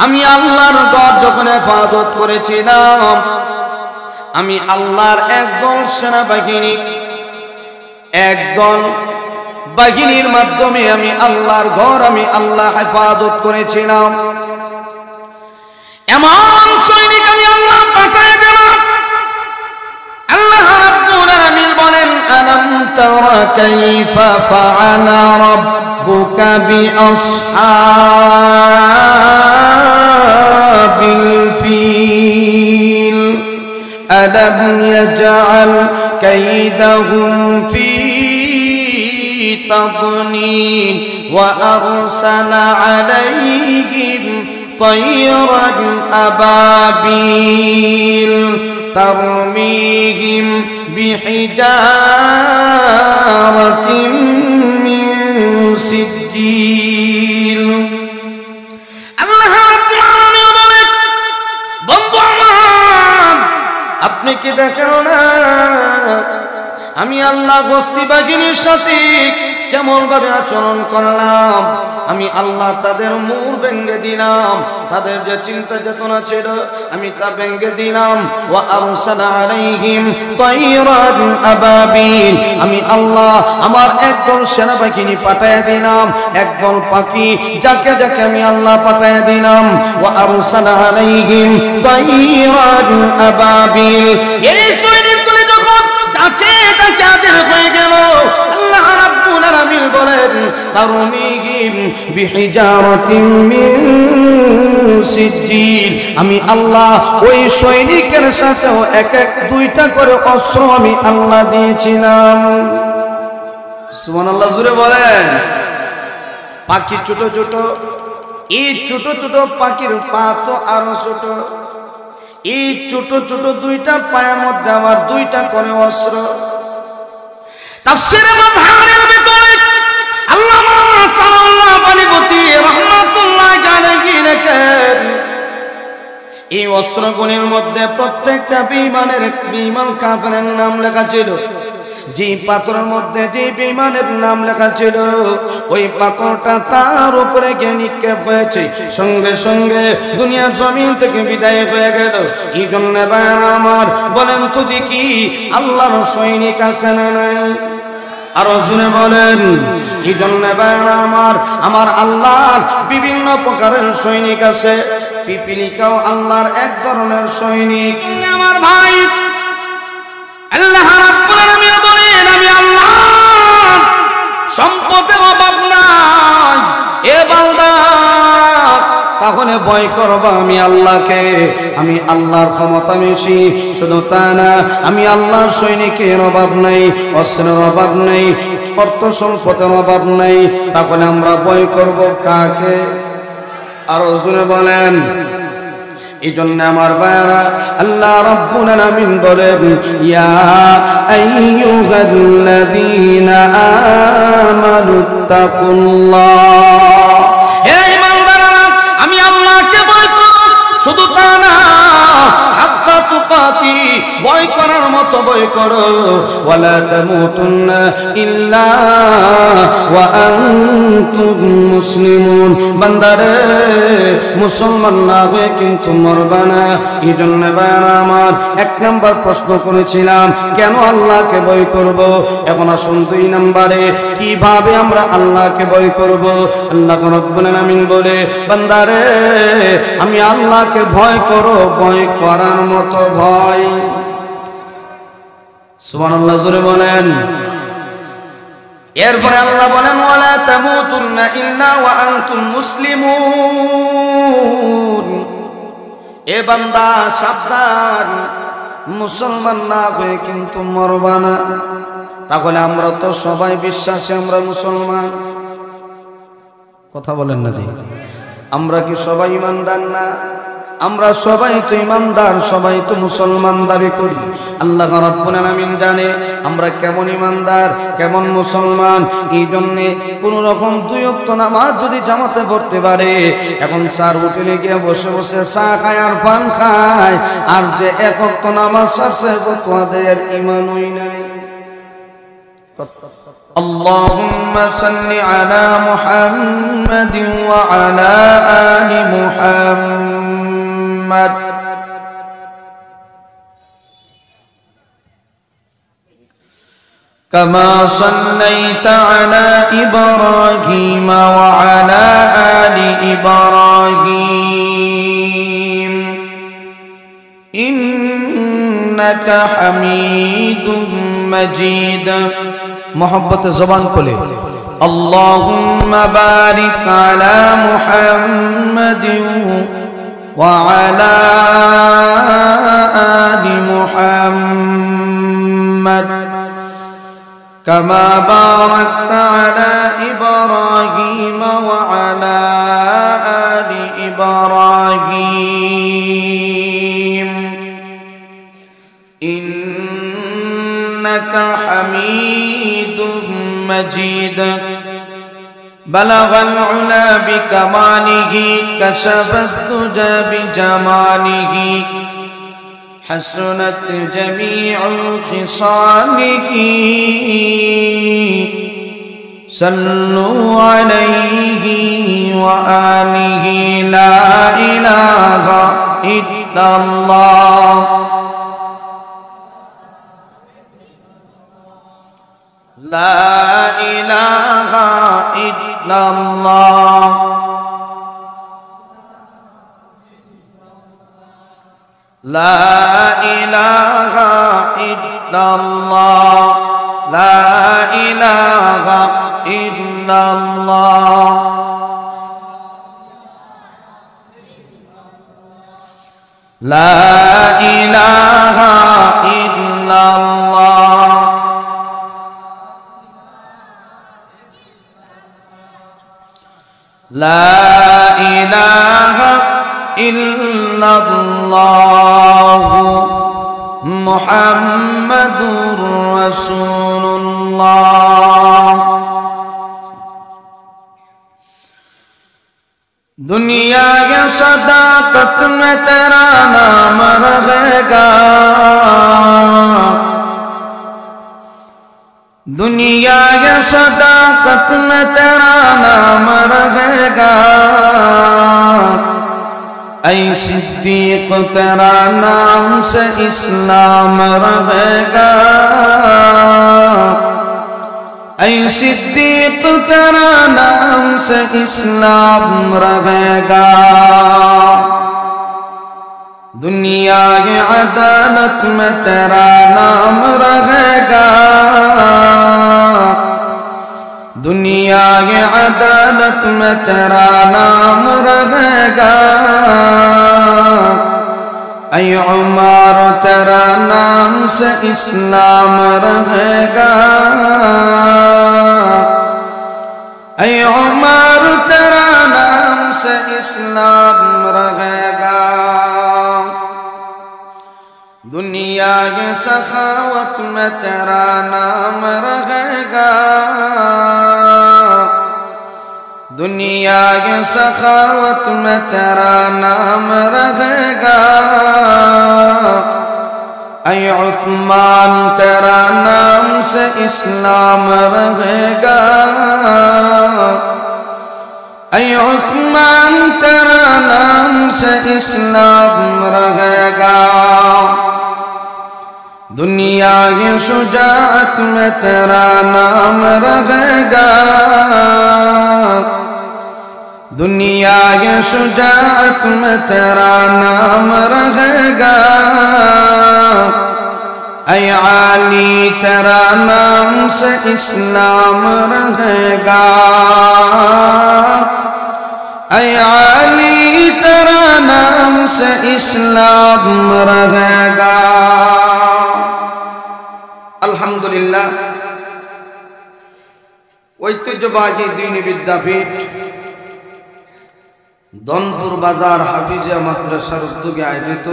আমি আল্লাহর ঘর যখন হেফাজত করেছিলাম, আমি আল্লাহর একদল সেনাবাহিনী, একদল বাহিনীর মাধ্যমে আমি আল্লাহর ঘর আমি আল্লাহ হেফাজত করেছিলাম। এমন সৈনিক আমি আল্লাহ পাঠিয়ে দিলাম। আল্লাহ রাব্বুল আলামিন বলেন, আলাম তারা কাইফা ফাআলা রাব্বুকা বিআসহাবিল ফিল আলাম ইয়াজআল কাইদাহুম ফি تضليل وأرسل عليهم طيرا أبابيل ترميهم بحجارة من سجيل الله رب العالمين বলেন, বন্ধু আমার, আপনি কি দেখেন না আমি আল্লাহ গস্তি বাহিনীর সাথে কেমন ভাবে আচরণ করলাম? আমি আল্লাহ তাদের মুর ভেঙে দিলাম, তাদের যে চিন্তা চেতনা ছিল আমি তা ভেঙে দিলাম। ওয়া আরসালা আলাইহিম তায়রান আবাবিল, আমি আল্লাহ আমার একদল সেনাবাহিনী পাঠিয়ে দিলাম, একদল পাখি যাকে যাকে আমি আল্লাহ পাঠিয়ে দিলাম। ওয়া আরসালা আলাইহিম তায়রান আবাবিল, এই সৈনিকগুলো যখন যাকে যাকে হাজির হয়ে গেল, আল্লাহ রাব্বুল আলামিন বলেন, তারমিহিম বিহিজারাতিন মিন সিজিল, আমি আল্লাহ ওই সৈনিকের সাথে এক এক দুইটা করে অস্ত্র আমি আল্লাহ দিয়েছিলাম। সুবহানাল্লাহ, জোরে বলেন। পাখি ছোট ছোট, এই ছোট ছোট পাখির পা তো আরো ছোট, এই ছোট ছোট দুইটা পায়ের মধ্যে আবার দুইটা করে অস্ত্র। তাফসীরে মাযহারের ভিতরে আল্লামা সাল্লাল্লাহু আলাইহি রাহমাতুল্লাহি আলাইহি লেখেন, এই অস্ত্রগুলোর মধ্যে প্রত্যেকটা বিমান কাফেরের নাম লেখা ছিল। যে পাথরের মধ্যে যে বেঈমানের নাম লেখা ছিল, ওই পাথরটা তার উপরে গিয়ে নিক্ষেপ হয়েছে, সঙ্গে সঙ্গে দুনিয়া জমিন থেকে বিদায় হয়ে গেল। এই জন্য ভাইরা আমার, বলেন তো দেখি আল্লাহর সৈনিক আছে না নাই? আরো জোরে বলেন। এই জন্য ভাইরা আমার, আমার আল্লাহর বিভিন্ন প্রকারের সৈনিক আছে। পিপিলিকাও আল্লাহর এক ধরনের সৈনিক। আমার ভাই, আল্লাহ রাব্বুল আলামিন বলেন, আমি আল্লাহ সম্পদের অভাব নাই। এ বান্দা, তাহলে ভয় করবা আমি আল্লাহকে। আমি আল্লাহর ক্ষমতা বেশি, শুধু তা না, আমি আল্লাহর সৈনিকের অভাব নাই, অস্ত্রের অভাব নাই, অর্থ সম্পদের অভাব নাই। তাহলে আমরা ভয় করব কাকে? আরো জোরে বলেন। এই জন্য আমার ভাইরা, আল্লাহ রাব্বুল আলামিন বলেন, ইয়া আইয়ুহাল্লাযীনা আমানুত্তাকুল্লাহ, হে ঈমানদাররা, আমি আল্লাহকে ভয় করো। শুধু তা না, হাক্কা তুকাতি, ভয় করার মতো ভয় করো। ওয়ালা তামুতুন্না ইল্লা ওয়া আনতুম মুসলিমুন, বান্দারে মুসলমান না হয়ে কিন্তু মরবা না। এই জন্য ভাইরা আমার, এক নাম্বার প্রশ্ন করেছিলাম কেন আল্লাহকে ভয় করব। এখন আসুন 2 নম্বরে, কিভাবে আমরা আল্লাহকে ভয় করব। আল্লাহ রাব্বুল আলামিন বলে, বান্দারে আমি আল্লাহকে ভয় করো, ভয় করার মতো ভয়। সুবহানাল্লাহ, জোরে বলেন। এরপরে আল্লাহ বলেন, ওয়ালা তামুতুন্না ইল্লা ওয়া আনতুম মুসলিমুন, এ বান্দা সাবধান, মুসলমান না হয়ে কিন্তু মরবা না। তাহলে আমরা তো সবাই বিশ্বাসী আমরা মুসলমান, কথা বলেন না? আমরা কি সবাই ইমানদার না? আমরা সবাই তো ইমানদার, সবাই তো মুসলমান দাবি করি। আল্লাহ রাব্বুল আলামিন জানে আমরা কেমন ইমানদার, কেমন মুসলমান। এই জন্যে কোন রকম 2 ওয়াক্ত নামাজ যদি জামাতে পড়তে পারে, এখন 4 হোটেলে গিয়ে বসে বসে চা খায় আর পান খায়, আর যে 1 ওয়াক্ত নামাজ ছাড়ছে তাদের ইমানই নাই। اللهم صل على محمد وعلى آل محمد كما صليت على إبراهيم وعلى آل إبراهيم إنك حميد مجيد محبت زبان کھولے اللهم بارك على محمد وعلى آل محمد كما باركت على إبراهيم وعلى آل إبراهيم إنك حميد مجيد بلغ العلا بكماله كشف الدجى بجماله حسنت جميع خصاله صلوا عليه وآله لا إله إلا الله لا إله إلا الله لا إله إلا الله لا إله إلا الله لا إله إلا الله لا إله إلا الله محمد رسول الله دنیا کے صداقت میں تیرا نام رہے گا دنیا کے صداقت میں تیرا نام رہے گا اے صدیق تیرا نام سے اسلام رہے گا اے صدیق تیرا نام سے اسلام رہے گا دنیا کی عدالت میں تیرا نام رہے گا دنیا کی عدالت میں تیرا نام رہے گا اے عمر تیرا نام سے اسلام رہے گا اے عمر تیرا نام سے اسلام رہے گا دنیا کی سخاوت میں تیرا نام رہے گا دنیا کی سخاوت میں تیرا نام رہے گا اے عثمان تیرا نام سے اسلام رہے گا اے عثمان تیرا نام سے اسلام رہے گا دنیا کی شجاعت میں تیرا نام رہے گا دنیا کی شجاعت میں تیرا نام رہے گا اے علی تیرا نام سے اسلام رہے گا اے علی تیرا نام سے اسلام رہے گا الحمدللہ ঐতিহ্যবাহী দ্বীনি বিদ্যাপীঠ দনপুর বাজার হাফিজিয়া মাদ্রাসার উদ্যোগে আয়োজিত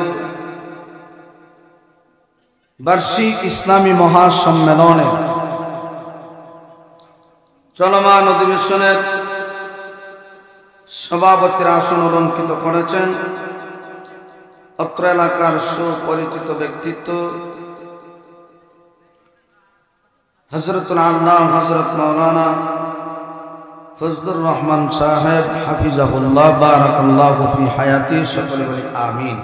বার্ষিক ইসলামী মহাসম্মেলনে চলমান অধিবেশনের সভাপতির আসন অলঙ্কৃত করেছেন অত্র এলাকার সুপরিচিত ব্যক্তিত্ব হযরতুল আল্লাহ হযরত মাওলানা ফজলুর রহমান সাহেব হাফিজাহুল্লাহ বারাকাল্লাহু ফি হায়াতি, সকলে বলি আমিন।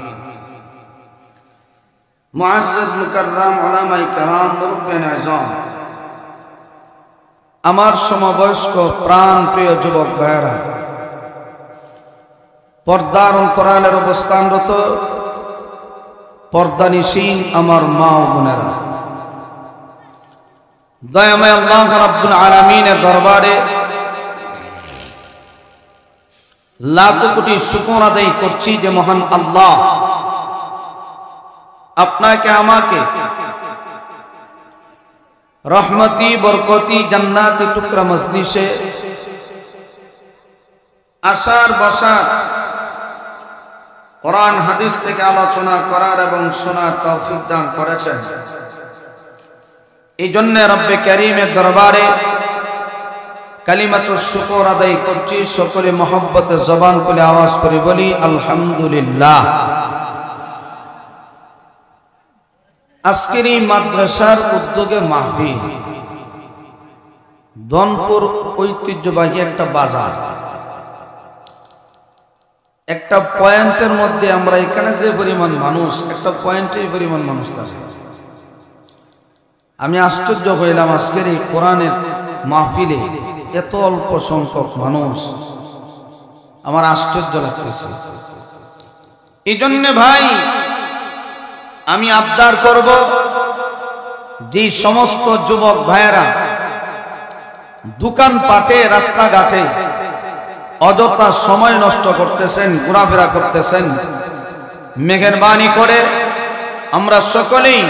মুআজ্জাজ মুকাররম উলামায়ে কেরাম, মুরব্বিয়ানে আযম, আমার সমবয়স্ক প্রাণ প্রিয় যুবক ভাইয়েরা, পর্দার অন্তরালের অবস্থানরত পর্দানিশীন আমার মা ও বোনেরা, দয়াময় আল্লাহ রাব্বুল আলামিনের দরবারে লাখ কোটি শুকর আদায় করছি যে মহান আল্লাহ আপনাকে আমাকে রহমতি বরকতি জান্নাতি টুকরা মজলিসে আসার বসার, কোরআন হাদিস থেকে আলোচনা করার এবং শোনার তৌফিক দান করেছেন। এই জন্য রব্বে কারীমের দরবারে কালিমাতুশ শুকর আদায় করছি। সকলে মহব্বতে জবান খুলে আওয়াজ করে বলি আলহামদুলিল্লাহ। আজকের এই মাদ্রাসার উদ্যোগে মাহফিল, দনপুর ঐতিহ্যবাহী একটা বাজার, একটা পয়েন্টের মধ্যে আমরা এখানে যে পরিমাণ মানুষ, একটা পয়েন্টের পরিমাণ মানুষ থাকে। আমি আশ্চর্য হইলাম আজকের এই কোরআনের মাহফিলে এত অল্প সংখ্যক মানুষ, আমার আশ্চর্য লাগতেছে। এই জন্য ভাই আমি আবদার করব, যে সমস্ত যুবক ভাইয়েরা দোকানপাটে রাস্তাঘাটে অযথা সময় নষ্ট করতেছেন, ঘোরাফেরা করতেছেন, মেহেরবানি করে আমরা সকলেই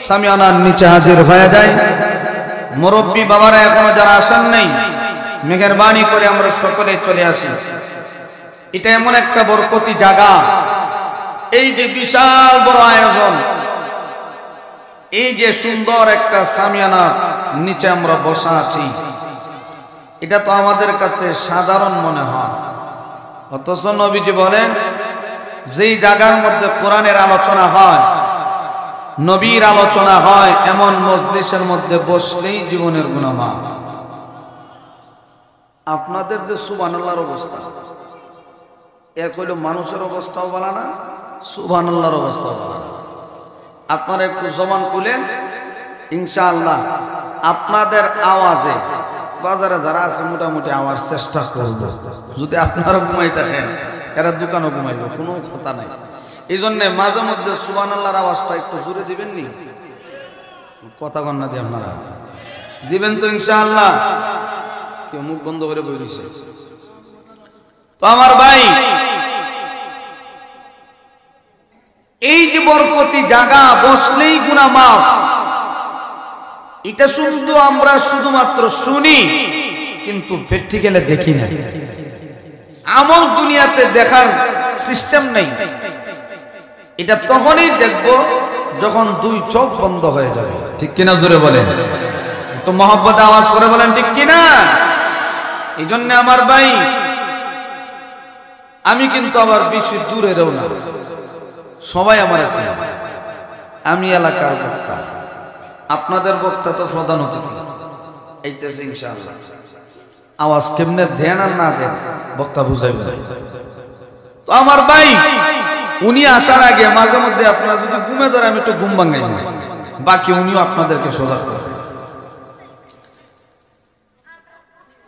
সামিয়ানার নিচে হাজির হয়ে যাই। মুরব্বী বাবারা এখনো যারা আসেন নাই, মেহেরবানি করে আমরা সকলে চলে আসি। এটা এমন একটা বরকতি জায়গা, এই যে বিশাল বড় আয়োজন, এই যে সুন্দর একটা সামিয়ানার নিচে আমরা বসা আছি, এটা তো আমাদের কাছে সাধারণ মনে হয়। অথচ নবীজি বলেন, যেই জায়গার মধ্যে কোরআনের আলোচনা হয়, নবীর আলোচনা হয়, এমন মজলিসের মধ্যে বসলেই জীবনের গুনাহ মাফ। আপনাদের যে সুবহানাল্লাহর অবস্থা, এক হইল মানুষের অবস্থাও বলা না, সুবহানাল্লাহর অবস্থাও বলা না। আপনারা একটু জবান খুলেন, ইনশাআল্লাহ আপনাদের আওয়াজে বাজারে যারা আছে মোটামুটি আওয়াজ চেষ্টা করব। যদি আপনারা ঘুমাই থাকেন, এরা দোকানও ঘুমাইব, কোনো কথা নাই। এই জন্য মাঝে মধ্যে সুবহানাল্লাহর আওয়াজটা একটু জোরে দিবেন নি, কথা কন্যা দিয়ে আপনারা দিবেন তো ইনশাআল্লাহ। কেউ মুখ বন্ধ করে বই দিছে তো আমার ভাই, এই যে বরকতি জায়গা, বসলেই গুনাহ মাফ, এটা শুধু আমরা শুধুমাত্র শুনি, কিন্তু প্র্যাকটিক্যালে দেখি না। আমল দুনিয়াতে দেখার সিস্টেম নেই। এটা তখনই দেখবো যখন দুই চোখ বন্ধ হয়ে যাবে। ঠিক কিনা জোরে বলেন, তো মহব্বতে আওয়াজ করে বলেন ঠিক কিনা। এই জন্য আমার ভাই, আমি কিন্তু আবার বেশি দূরেরও না, সবাই আমার আছে। আমি এলাকার বক্তা, আপনাদের বক্তা তো প্রধান অতিথি এইতেছে ইনশাআল্লাহ। আওয়াজ কেমনে দেন আর না দেন বক্তা বুঝাই বুঝাই। তো আমার ভাই, উনি আসার আগে মাঝে মধ্যে আপনারা যদি ঘুমে ধরে, আমি একটু ঘুম ভাঙাই, বাকি উনিও আপনাদেরকে সজাগ করবেন।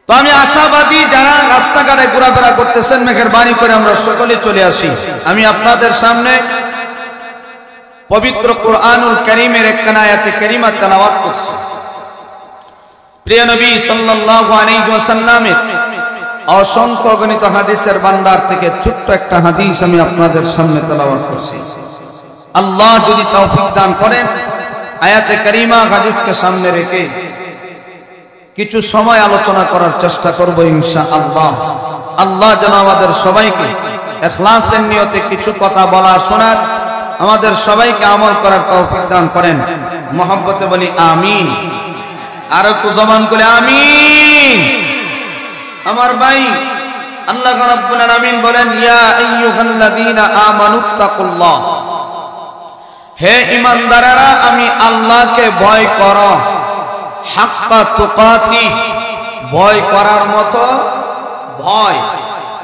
তো আমি আশাবাদী, যারা রাস্তাঘাটে ঘোরাফেরা করতেছেন, মেহেরবানি করে আমরা সকলে চলে আসি। আমি আপনাদের সামনে পবিত্র কুরআনুল কারীমের একখানা আয়াতে কারিমা তেলাওয়াত করছি। প্রিয় নবী সাল্লাল্লাহু আলাইহি ওয়াসাল্লামের অসংখ্য গণিত হাদিসের ভান্ডার থেকে ছোট্ট একটা হাদিস আমি আপনাদের সামনে তেলাওয়াত করছি। আল্লাহ যদি তৌফিক দান করেন, আয়াতে কারিমা হাদিসকে সামনে রেখে কিছু সময় আলোচনা করার চেষ্টা করব ইনশাআল্লাহ। আল্লাহ যেন আমাদের সবাইকে ইখলাসের নিয়তে কিছু কথা বলা শোনার, আমাদের সবাইকে আমল করার তৌফিক দান করেন। মহব্বতে বলি আমিন। আর একটু জবান করে আমিন। আমার ভাই, আল্লাহ রাব্বুল আলামিন বলেন, ইয়া আইয়ুহাল্লাযীনা আমানুত্তাকুল্লাহ, হে ঈমানদারেরা আমি আল্লাহকে ভয় করো। হাক্কা তুকাতি, ভয় করার মতো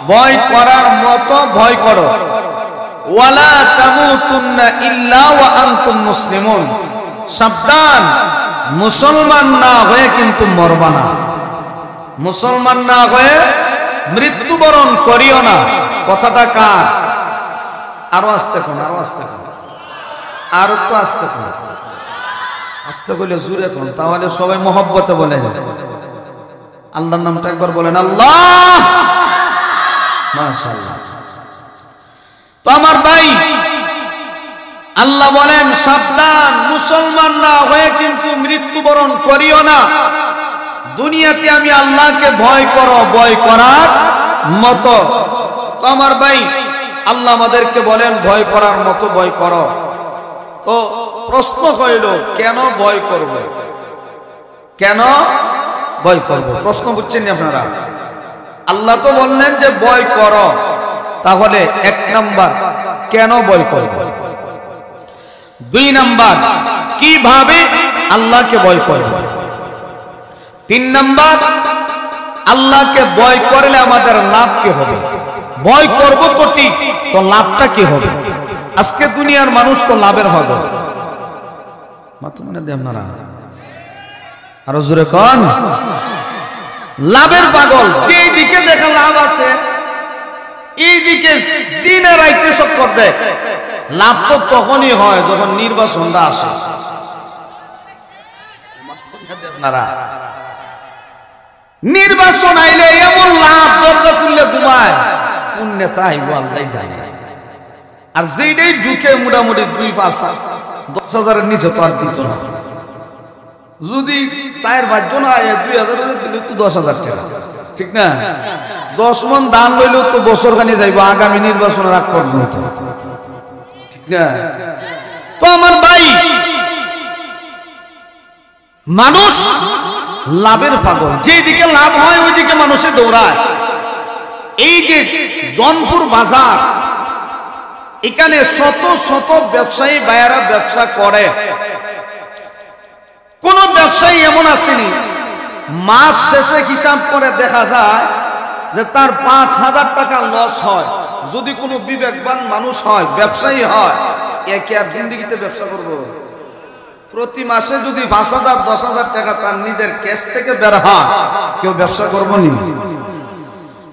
ভয় করার মতো ভয় করো। ওয়ালা তামুতুন্না ইল্লা ওয়া আনতুম মুসলিমুন, সাবধান মুসলমান না হয়ে কিন্তু মরবা না, মুসলমান না হয়ে মৃত্যুবরণ করিও না। কথাটা কার? আরো আস্তে কোন, আরো আস্তে কোন, আর একটু আস্তে কোন, আস্তে বলে জুড়ে কোন, তাহলে সবাই মহব্বতে বলেন আল্লাহর নামটা একবার বলেন, আল্লাহ। মাশাআল্লাহ। তো আমার ভাই, আল্লাহ বলেন সাবধান মুসলমান না হয়ে কিন্তু মৃত্যুবরণ করিও না। দুনিয়াতে আমি আল্লাহকে ভয় করো, ভয় করার মতো। তো আমার ভাই, আল্লাহ আমাদেরকে বলেন ভয় করার মতো ভয় করো। তো প্রশ্ন হইল, কেন ভয় করব? কেন ভয় করব? প্রশ্ন বুঝছেন আপনারা? আল্লাহ তো বললেন যে ভয় করো, তাহলে এক নাম্বার কেন ভয় করব, দুই নাম্বার কিভাবে আল্লাহকে ভয় করব, তিন নাম্বার আল্লাহকে ভয় করলে আমাদের লাভ কি হবে। ভয় করব তো ঠিক, তো লাভটা কি হবে? আজকে দুনিয়ার মানুষ তো লাভের পাগল। আপনারা আরো জোরে কোন, লাভের পাগল। যেই দিকে দেখা লাভ আছে, এই দিকে দিনে রাইতে চক্কর দেয়। লাভ তো তখনই হয় যখন নির্বাচনটা আসে। নির্বাচন আইলে এমন লাভ, দরজা খুললে ঘুমায়, কোন নেতা আইব আল্লাহ জানে। আর যেটাই ঢুকে মোটামুটি 2-5-10,000-এর নিচে তো আর দিত না। যদি 4-5 জন আয় 2,000 দিলে তো 10,000 টাকা, ঠিক না? 10 মন দান লইলেও তো বছর খানি যাইব আগামী নির্বাচনের আগ পর্যন্ত, ঠিক না? তো আমার ভাই, মানুষ লাভের পাগল। যেদিকে লাভ হয় ওইদিকে মানুষে দৌড়ায়। এই যে দনপুর বাজার, এখানে শত শত ব্যবসায়ী ভাইয়েরা ব্যবসা করে। কোন ব্যবসায়ী এমন আসেনি মাস শেষে হিসাব করে দেখা যায় যে তার 5,000 টাকা লস হয়। যদি কোনো বিবেকবান মানুষ হয়, ব্যবসায়ী হয়, একে আর জিন্দিগিতে ব্যবসা করব? প্রতি মাসে যদি 5,000-10,000 টাকা তার নিজের ক্যাশ থেকে বের হয়, কেউ ব্যবসা করবো নি?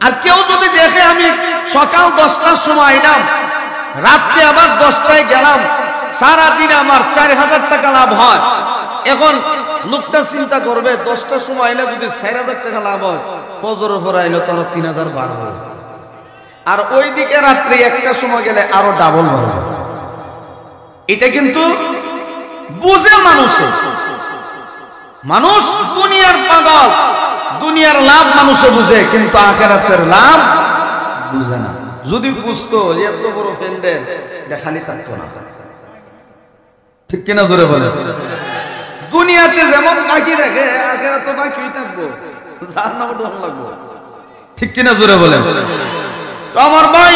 আর কেউ যদি দেখে আমি সকাল 10টার সময় এলাম, রাত্রে আবার 10টায় গেলাম, সারাদিন আমার 4,000 টাকা লাভ হয়, এখন লোকটা চিন্তা করবে 10টার সময় এলে যদি 4,000 টাকা লাভ হয়, ফজরের পর আইলে তো আরো 3,000 বাড়বে। আর ওইদিকে রাত্রে 1টার সময় গেলে আরো ডাবল বাড়বে। এটা কিন্তু বুঝে মানুষে। মানুষ দুনিয়ার পাগল, দুনিয়ার লাভ মানুষে বুঝে, কিন্তু আখিরাতের লাভ বুঝে না। যদি বুঝতো এত বড় প্যান্ডেল দেখালি থাকতো না, ঠিক কিনা জোরে বলে? দুনিয়াতে যেমন বাকি রাখে, আখিরাতে বাকি থাকবো, যার নাম ডর লাগবো, ঠিক কিনা জোরে বলে? তো আমার ভাই,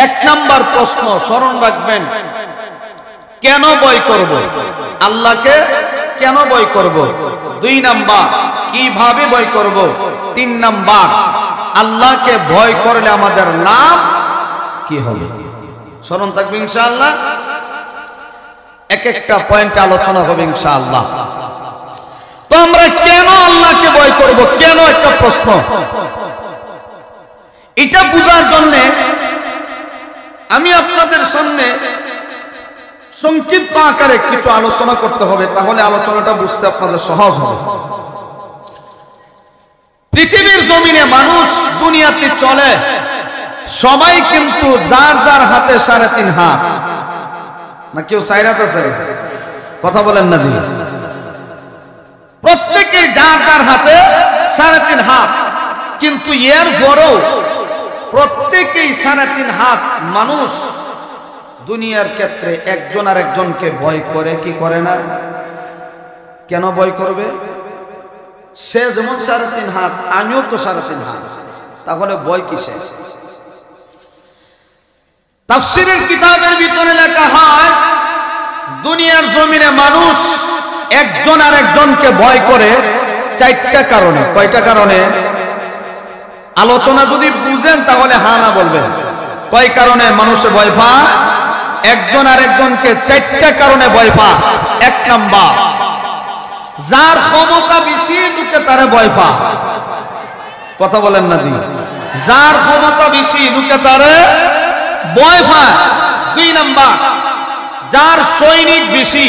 এক নাম্বার প্রশ্ন স্মরণ রাখবেন, কেন ভয় করব? আল্লাহকে কেন ভয় করব? 2 নাম্বার কিভাবে ভয় করব? 3 নাম্বার আল্লাহকে ভয় করলে আমাদের লাভ কি হবে? স্মরণ থাকবে ইনশাআল্লাহ। এক একটা পয়েন্টে আলোচনা হবে ইনশাআল্লাহ। তো আমরা কেন আল্লাহকে ভয় করব? কেন? একটা প্রশ্ন। এটা বুঝার জন্য আমি আপনাদের সামনে সংক্ষিপ্ত আকারে কিছু আলোচনা করতে হবে, তাহলে আলোচনাটা বুঝতে আপনাদের সহজ হবে। পৃথিবীর জমিনে মানুষ দুনিয়াতে চলে, সবাই কিন্তু যার যার হাতে 3.5 হাত, না কেউ 4 হাত আছে? কথা বলেন না দিন। প্রত্যেকে যার যার হাতে 3.5 হাত, কিন্তু এর পরেও প্রত্যেকেই 3.5 হাত মানুষ দুনিয়ার ক্ষেত্রে একজন আর একজনকে ভয় করে কি করে না? কেন ভয় করবে? সে যেমন 3.5 হাত, আমিও তো 3.5 হাত, তাহলে ভয় কিসে? তাফসীরের কিতাবের ভিতরে লেখা হয়, দুনিয়ার জমিনে মানুষ একজন আর একজনকে ভয় করে চারটা কারণে। কয়টা কারণে? আলোচনা যদি বুঝেন তাহলে হা না বলবেন। কয় কারণে মানুষে ভয় পায়? একজন আর একজনকে চারটা কারণে ভয় পায়। এক নাম্বার, যার ক্ষমতা বেশি লোকে তারে ভয় পায়। কথা বলেন না দি? যার ক্ষমতা বেশি লোকে তারে ভয় পায়। দুই নাম্বার, যার সৈনিক বেশি,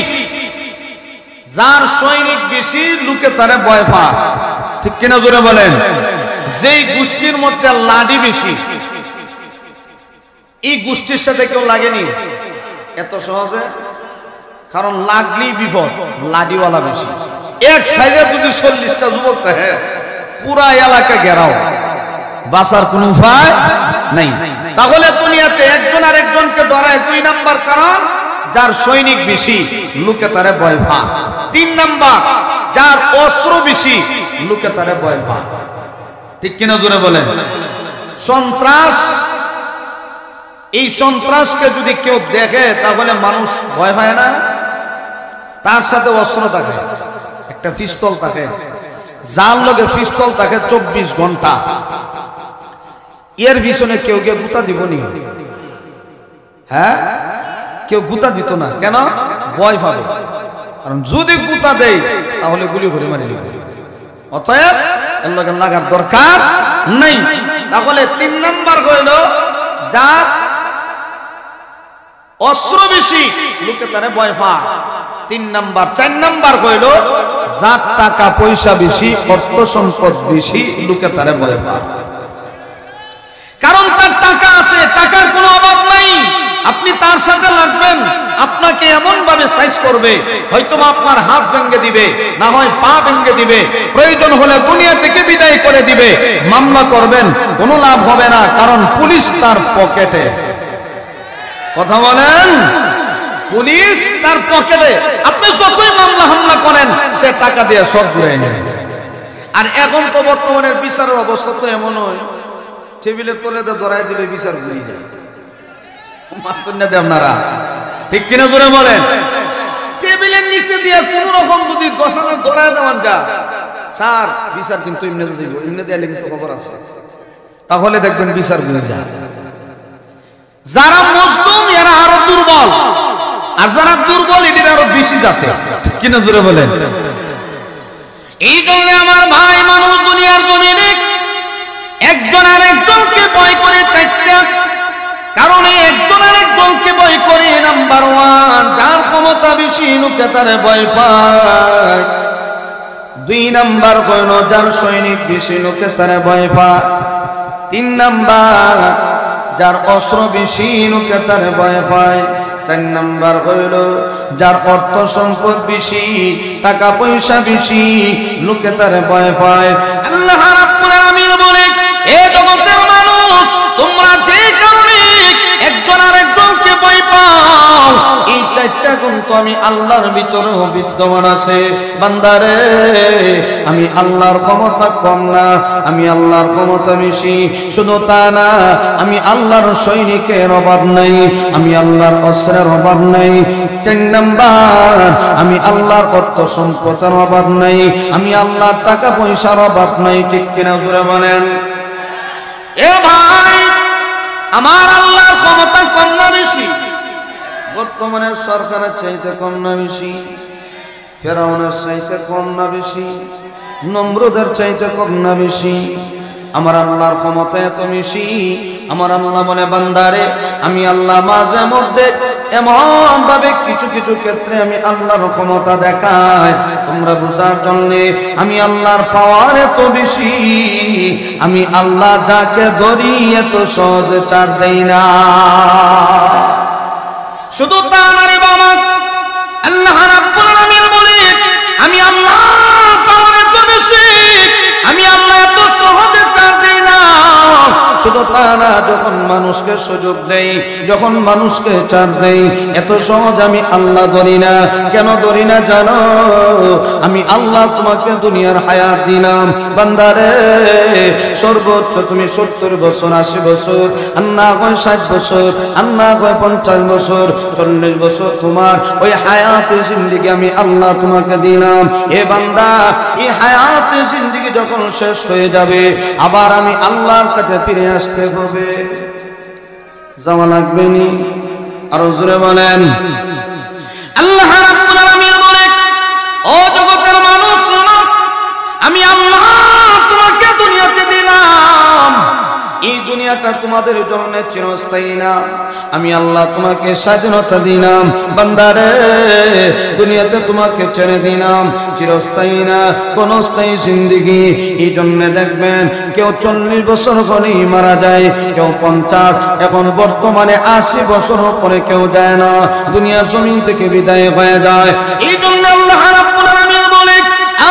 যার সৈনিক বেশি লোকে তারে ভয় পায়। ঠিক কিনা জোরে বলেন? যেই গোষ্ঠীর মধ্যে লাডি বেশি, এই গোষ্ঠীর সাথে কেউ লাগেনি এত সহজে, কারণ লাগলেই বিপদ, লাডিওয়ালা বেশি। এক সাইডে যদি 40টা যুবক থাকে পুরা এলাকা ঘেরাও, বাঁচার কোন উপায় নাই। তাহলে দুনিয়াতে একজন আর একজনকে ডরায়। দুই নাম্বার কারণ, যার সৈনিক বেশি লোকে তারে ভয় পায়। তিন নাম্বার, যার অস্ত্র বেশি লোকে তারে ভয় পায়। ঠিক কিনা জোরে বলেন? সন্ত্রাস, এই সন্ত্রাসকে যদি কেউ দেখে তাহলে মানুষ ভয় পায় না? তার সাথে অস্ত্র থাকে, একটা পিস্তল থাকে, যার লগে পিস্তল থাকে 24 ঘন্টা, এর পিছনে কেউ কেউ গুতা দিব নি? হ্যাঁ, কেউ গুতা দিত না। কেন? ভয় পাবে। কারণ যদি গুতা দেয় তাহলে গুলি করে মারি দিবে। অতএব এর লগে লাগার দরকার নেই। তাহলে তিন নাম্বার হইল, যার অস্ত্র বেশি লোকে তারে ভয় পায়। তিন নাম্বার। চার নাম্বার হইল, যার টাকা পয়সা বেশি, অর্থ সম্পদ বেশি লোকে তারে ভয় পায়। কারণ তার টাকা আছে, টাকার কোনো অভাব নাই। আপনি তার সাথে লাগবেন, আপনাকে এমন ভাবে সাইজ করবে, হয়তো আপনার হাত ভেঙে দিবে, না হয় পা ভেঙে দিবে, প্রয়োজন হলে দুনিয়া থেকে বিদায় করে দিবে। মামলা করবেন, কোনো লাভ হবে না, কারণ পুলিশ তার পকেটে। কথা বলেন? পুলিশ তার পকেটে। আপনি যতই মামলা হামলা করেন, সে টাকা দিয়ে সব ঘুরে নেবে। আর এখন তো বর্তমানের বিচারের অবস্থা তো এমন হয়, টেবিলের তলে ধরাই দিলে বিচার ঘুরে যায়। আপনারা ঠিক কিনা জোরে বলেন? টেবিলের নিচে দিয়ে কোন রকম যদি 10,000 ধরায় দেওয়ান যা, স্যার বিচার কিন্তু এমনি দিব, এমনি দিলে কিন্তু খবর আছে, তাহলে দেখবেন বিচার ঘুরে যায়। যারা মজলুম এরা আরো দুর্বল, আর যারা দুর্বল এদের আরো বেশি যাতে। ঠিক কিনা জোরে বলেন? এই জন্য আমার ভাই, মানুষ দুনিয়ার জমিনে একজন আর একজনকে ভয় করে চারটা কারণে। একজন আর একজনকে ভয় করে। নাম্বার 1, যার ক্ষমতা বেশি লোকে তারে ভয় পায়। 2 নাম্বার হইল, যার সৈনিক বেশি লোকে তারে ভয় পায়। 3 নাম্বার, যার অস্ত্র বেশি লোকে তারে ভয় পায়। 4 নাম্বার হইল, যার অর্থ সম্পদ বেশি, টাকা পয়সা বেশি লোকে তারে ভয় পায়। আল্লাহ রাব্বুল আলামিন বলে, এ জগতের মানুষ, তোমরা যে কারণে একজন আর একজনকে ভয় পাও, এই 4টা গুণ তো আমি আল্লাহর ভিতরেও বিদ্যমান আছে। বান্দারে, আমি আল্লাহর ক্ষমতা কম না, আমি আল্লাহর ক্ষমতা বেশি। শুধু তা না, আমি আল্লাহর সৈনিকের অভাব নাই, আমি আল্লাহর অস্ত্রের অভাব নাই। 4 নাম্বার, আমি আল্লাহর অর্থ সম্পদের অভাব নাই, আমি আল্লাহর টাকা পয়সার অভাব নাই। ঠিক কিনা জোরে বলেন? এ ভাই, আমার আল্লাহর ক্ষমতা কম না বেশি? বর্তমানে সরকারের চাইতে কম না বেশি? ফেরাউনের চাইতে কম না বেশি? নমরুদের চাইতে কম না বেশি? আমার আল্লাহর ক্ষমতা এত বেশি। আমার আল্লাহ বলে, বান্দারে, আমি আল্লাহ মাঝে মধ্যে এমন ভাবে কিছু কিছু ক্ষেত্রে আমি আল্লাহর ক্ষমতা দেখাই তোমরা বুঝার জন্য। আমি আল্লাহর পাওয়ার এত বেশি, আমি আল্লাহ যাকে ধরি এত সহজে ছাড় দেই না। শুধু তা না রে বাবা, আল্লাহ রাব্বুল আলামিন বলে, আমি আল্লাহ পাওয়ার এত বেশি, আমি আল্লাহ এত সহজে ছাড় দেই না। শুধু তা না, যখন মানুষকে সুযোগ দেই, যখন মানুষকে চাপ দেই, এত সহজ আমি আল্লাহ ধরি না। কেন ধরি না জানো? আমি আল্লাহ তোমাকে দুনিয়ার হায়াত দিলাম বান্দারে, সর্বোচ্চ তুমি 70 বছর, 80 বছর, আর না হয় 60 বছর, আর না হয় 50 বছর, 40 বছর তোমার ওই হায়াতে জিন্দেগি আমি আল্লাহ তোমাকে দিলাম। এ বান্দা, এই হায়াতে জিন্দেগি যখন শেষ হয়ে যাবে, আবার আমি আল্লাহর কাছে ফিরে আসতে হবে, যাওয়া লাগবে নি? আরো জোরে বলেন। আল্লাহ রাব্বুল আলামিন বলে, ও জগতের মানুষ শোনো, আমি আল্লাহ তোমাকে দুনিয়াতে দিলাম, এই দুনিয়াটা তোমাদের জন্য চিরস্থায়ী না। আমি আল্লাহ তোমাকে স্বাধীনতা দিলাম বান্দারে, দুনিয়াতে তোমাকে ছেড়ে দিলাম, চিরস্থায়ী না, কোন স্থায়ী জিন্দেগি। এই জন্য দেখবেন কেউ 40 বছর হলেই মারা যায়, কেউ 50, এখন বর্তমানে 80 বছর পরে কেউ যায় না, দুনিয়ার জমিন থেকে বিদায় হয়ে যায়। এই জন্য আল্লাহ রাব্বুল আলামিন বলে,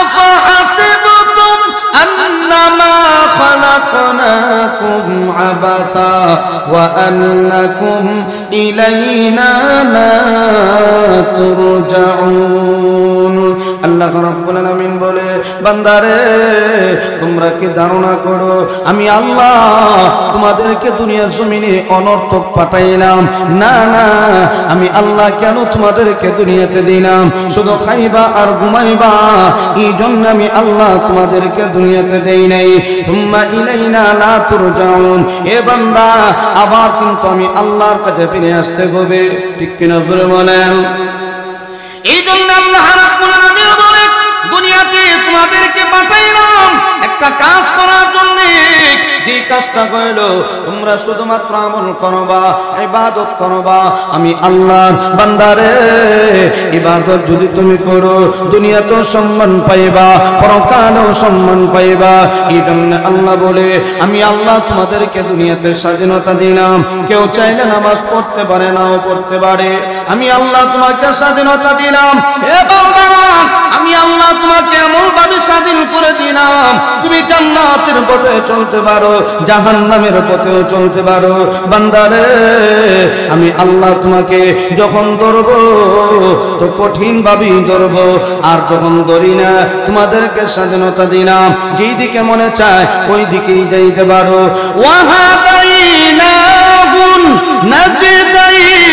আফা হাসিবতুম আন্নামা খালাকনাকুম আবাথা ওয়া আন্নাকুম ইলাইনা লা তুরজাউন। আল্লাহ রাব্বুল আলামিন বলে, বান্দারে তোমরা কি ধারণা করো আমি আল্লাহ তোমাদেরকে দুনিয়ার জমিনে অনর্থক পাঠাইলাম? না না, আমি আল্লাহ কেন তোমাদেরকে দুনিয়াতে দিলাম? শুধু খাইবা আর ঘুমাইবা, এই জন্য আমি আল্লাহ তোমাদেরকে দুনিয়াতে দেই নাই। সুম্মা ইলাইনা লা তুরজাউন। এ বান্দা, আবার কিন্তু আমি আল্লাহর কাছে ফিরে আসতে হবে, ঠিক কিনা জোরে বলেন। এই জন্য আল্লাহ রাব্বুল আলামিন বলে, দুনিয়াতে তোমাদেরকে পাঠাইলাম একটা কাজ করার জন্য। যে কাজটা হলো তোমরা শুধুমাত্র আমল করবা, ইবাদত করবা। আমি আল্লাহর বান্দারে, ইবাদত যদি তুমি করো, দুনিয়াতেও সম্মান পাইবা, পরকালেও সম্মান পাইবা। এই জন্য আল্লাহ বলে, আমি আল্লাহ তোমাদেরকে দুনিয়াতে স্বাধীনতা দিলাম। কেউ চাইলে নামাজ পড়তে পারে, নাও পড়তে পারে, আমি আল্লাহ তোমাকে স্বাধীনতা দিলাম। এ বান্দা, আমি আল্লাহ তোমাকে এমন ভাবে স্বাধীন করে দিলাম, তুমি জান্নাতের পথে চলতে পারো, জাহান্নামের পথেও চলতে পারো। বান্দারে, আমি আল্লাহ তোমাকে যখন ধরবো তো কঠিন ভাবেই ধরবো, আর যখন ধরি না তোমাদেরকে স্বাধীনতা দিলাম, যেই দিকে মনে চায় ওই দিকেই যাইতে পারো। ওয়াহাদাইনাহুন নাজদাইন।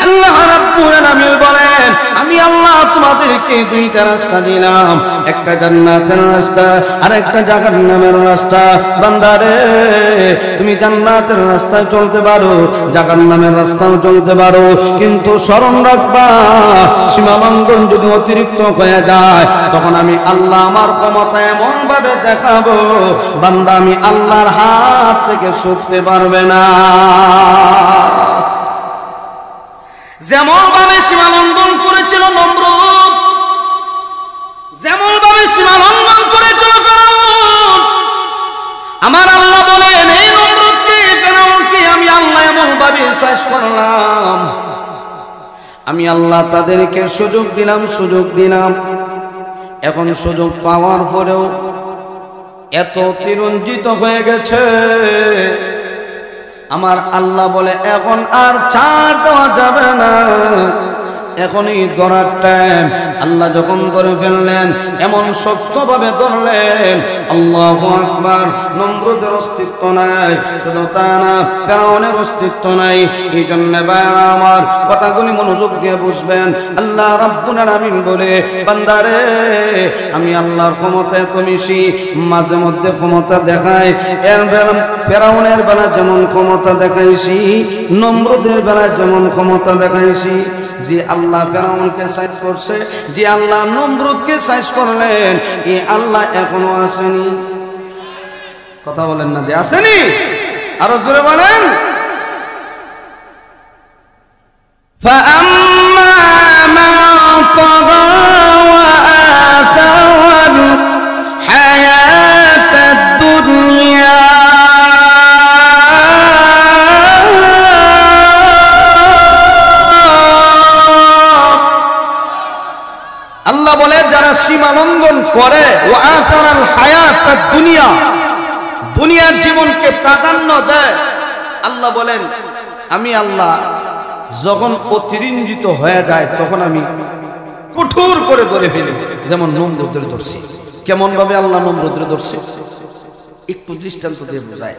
আল্লাহ রাব্বুল আলামিন বলেন, আমি আল্লাহ তোমাদেরকে দুইটা রাস্তা দিলাম, একটা জান্নাতের রাস্তা আর একটা জাহান্নামের রাস্তা। বান্দারে, তুমি জান্নাতের রাস্তায় চলতে পারো, জাহান্নামের রাস্তাও চলতে পারো, কিন্তু স্মরণ রাখবা, সীমালঙ্ঘন যদি অতিরিক্ত হয়ে যায়, তখন আমি আল্লাহ আমার ক্ষমতা এমন ভাবে দেখাবো, বান্দা আমি আল্লাহর হাত থেকে ছুটতে পারবে না। যেমন ভাবে সীমালঙ্ঘন করেছিল নমরুদ, যেমন ভাবে সীমালঙ্ঘন করেছিল ফেরাউন, আমার আল্লাহ বলেন, এই নমরুদকে, ফেরাউনকে আমি আল্লাহ এমন ভাবে শেষ করলাম। আমি আল্লাহ তাদেরকে সুযোগ দিলাম, সুযোগ দিলাম। এখন সুযোগ পাওয়ার পরেও এত তিরঞ্জিত হয়ে গেছে, আমার আল্লাহ বলে, এখন আর ছাড় দেওয়া যাবে না, এখনই ধরার টাইম। আল্লাহ যখন ধরে ফেললেন, এমন শক্তভাবে ধরলেন, আল্লাহু আকবার, নমরুদের অস্তিত্ব নাই, শুধু তা না, ফেরাউনের অস্তিত্ব নাই। এই জন্য ভাইরা আমার, কথাগুলি মনোযোগ দিয়ে বুঝবেন। আল্লাহ রাব্বুল আলামিন বলে, বান্দারে, আমি আল্লাহর ক্ষমতা এত বেশি, মাঝে মধ্যে ক্ষমতা দেখায়। এর বেলা ফেরাউনের বেলা যেমন ক্ষমতা দেখাইছি, নমরুদের বেলা যেমন ক্ষমতা দেখাইছি। যে আল্লাহ ফেরাউনকে সাইজ করছে, যে আল্লাহ নমরুদকে সাইজ করলেন, এই আল্লাহ এখনো আসেনি। কথা বলেন না, যে আসেনি? আরো জোরে বলেন। فَأَمَّا مَنْ طَغَى وَآثَرَ الْحَيَاةَ الدُّنْيَا সীমালঙ্ঘন করে, ওয়াতারাল হায়াত দুনিয়া, দুনিয়ার জীবনকে প্রাধান্য দেয়। আল্লাহ বলেন আমি আল্লাহ যখন অতিরঞ্জিত হয়ে যায় তখন আমি কঠোর করে ধরে ফেলি, যেমন নমরুদের ধরছি। কেমন ভাবে আল্লাহ নমরুদের ধরছে একটু দৃষ্টান্ত দিয়ে বোঝায়।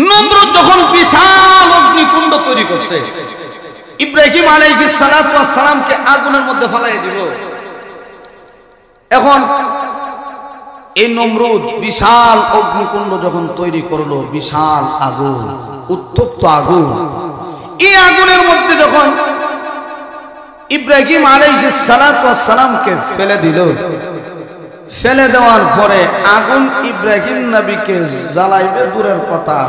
নমরুদ যখন বিশাল অগ্নিকুণ্ড তৈরি করছে, ইব্রাহিম আলাইহিস সালাতু ওয়াস সালামকে আগুনের মধ্যে ফেলাই দিল। এখন এই নমরুদ বিশাল অগ্নিকুণ্ড যখন তৈরি করলো, বিশাল আগুন, উত্তপ্ত আগুন, এই আগুনের মধ্যে যখন ইব্রাহিম আলাইহিস সালাতু ওয়াস সালামকে ফেলে দিল, ফেলে দেওয়ার পরে আগুন ইব্রাহিম নবীকে জ্বালাইবে দূরের কথা,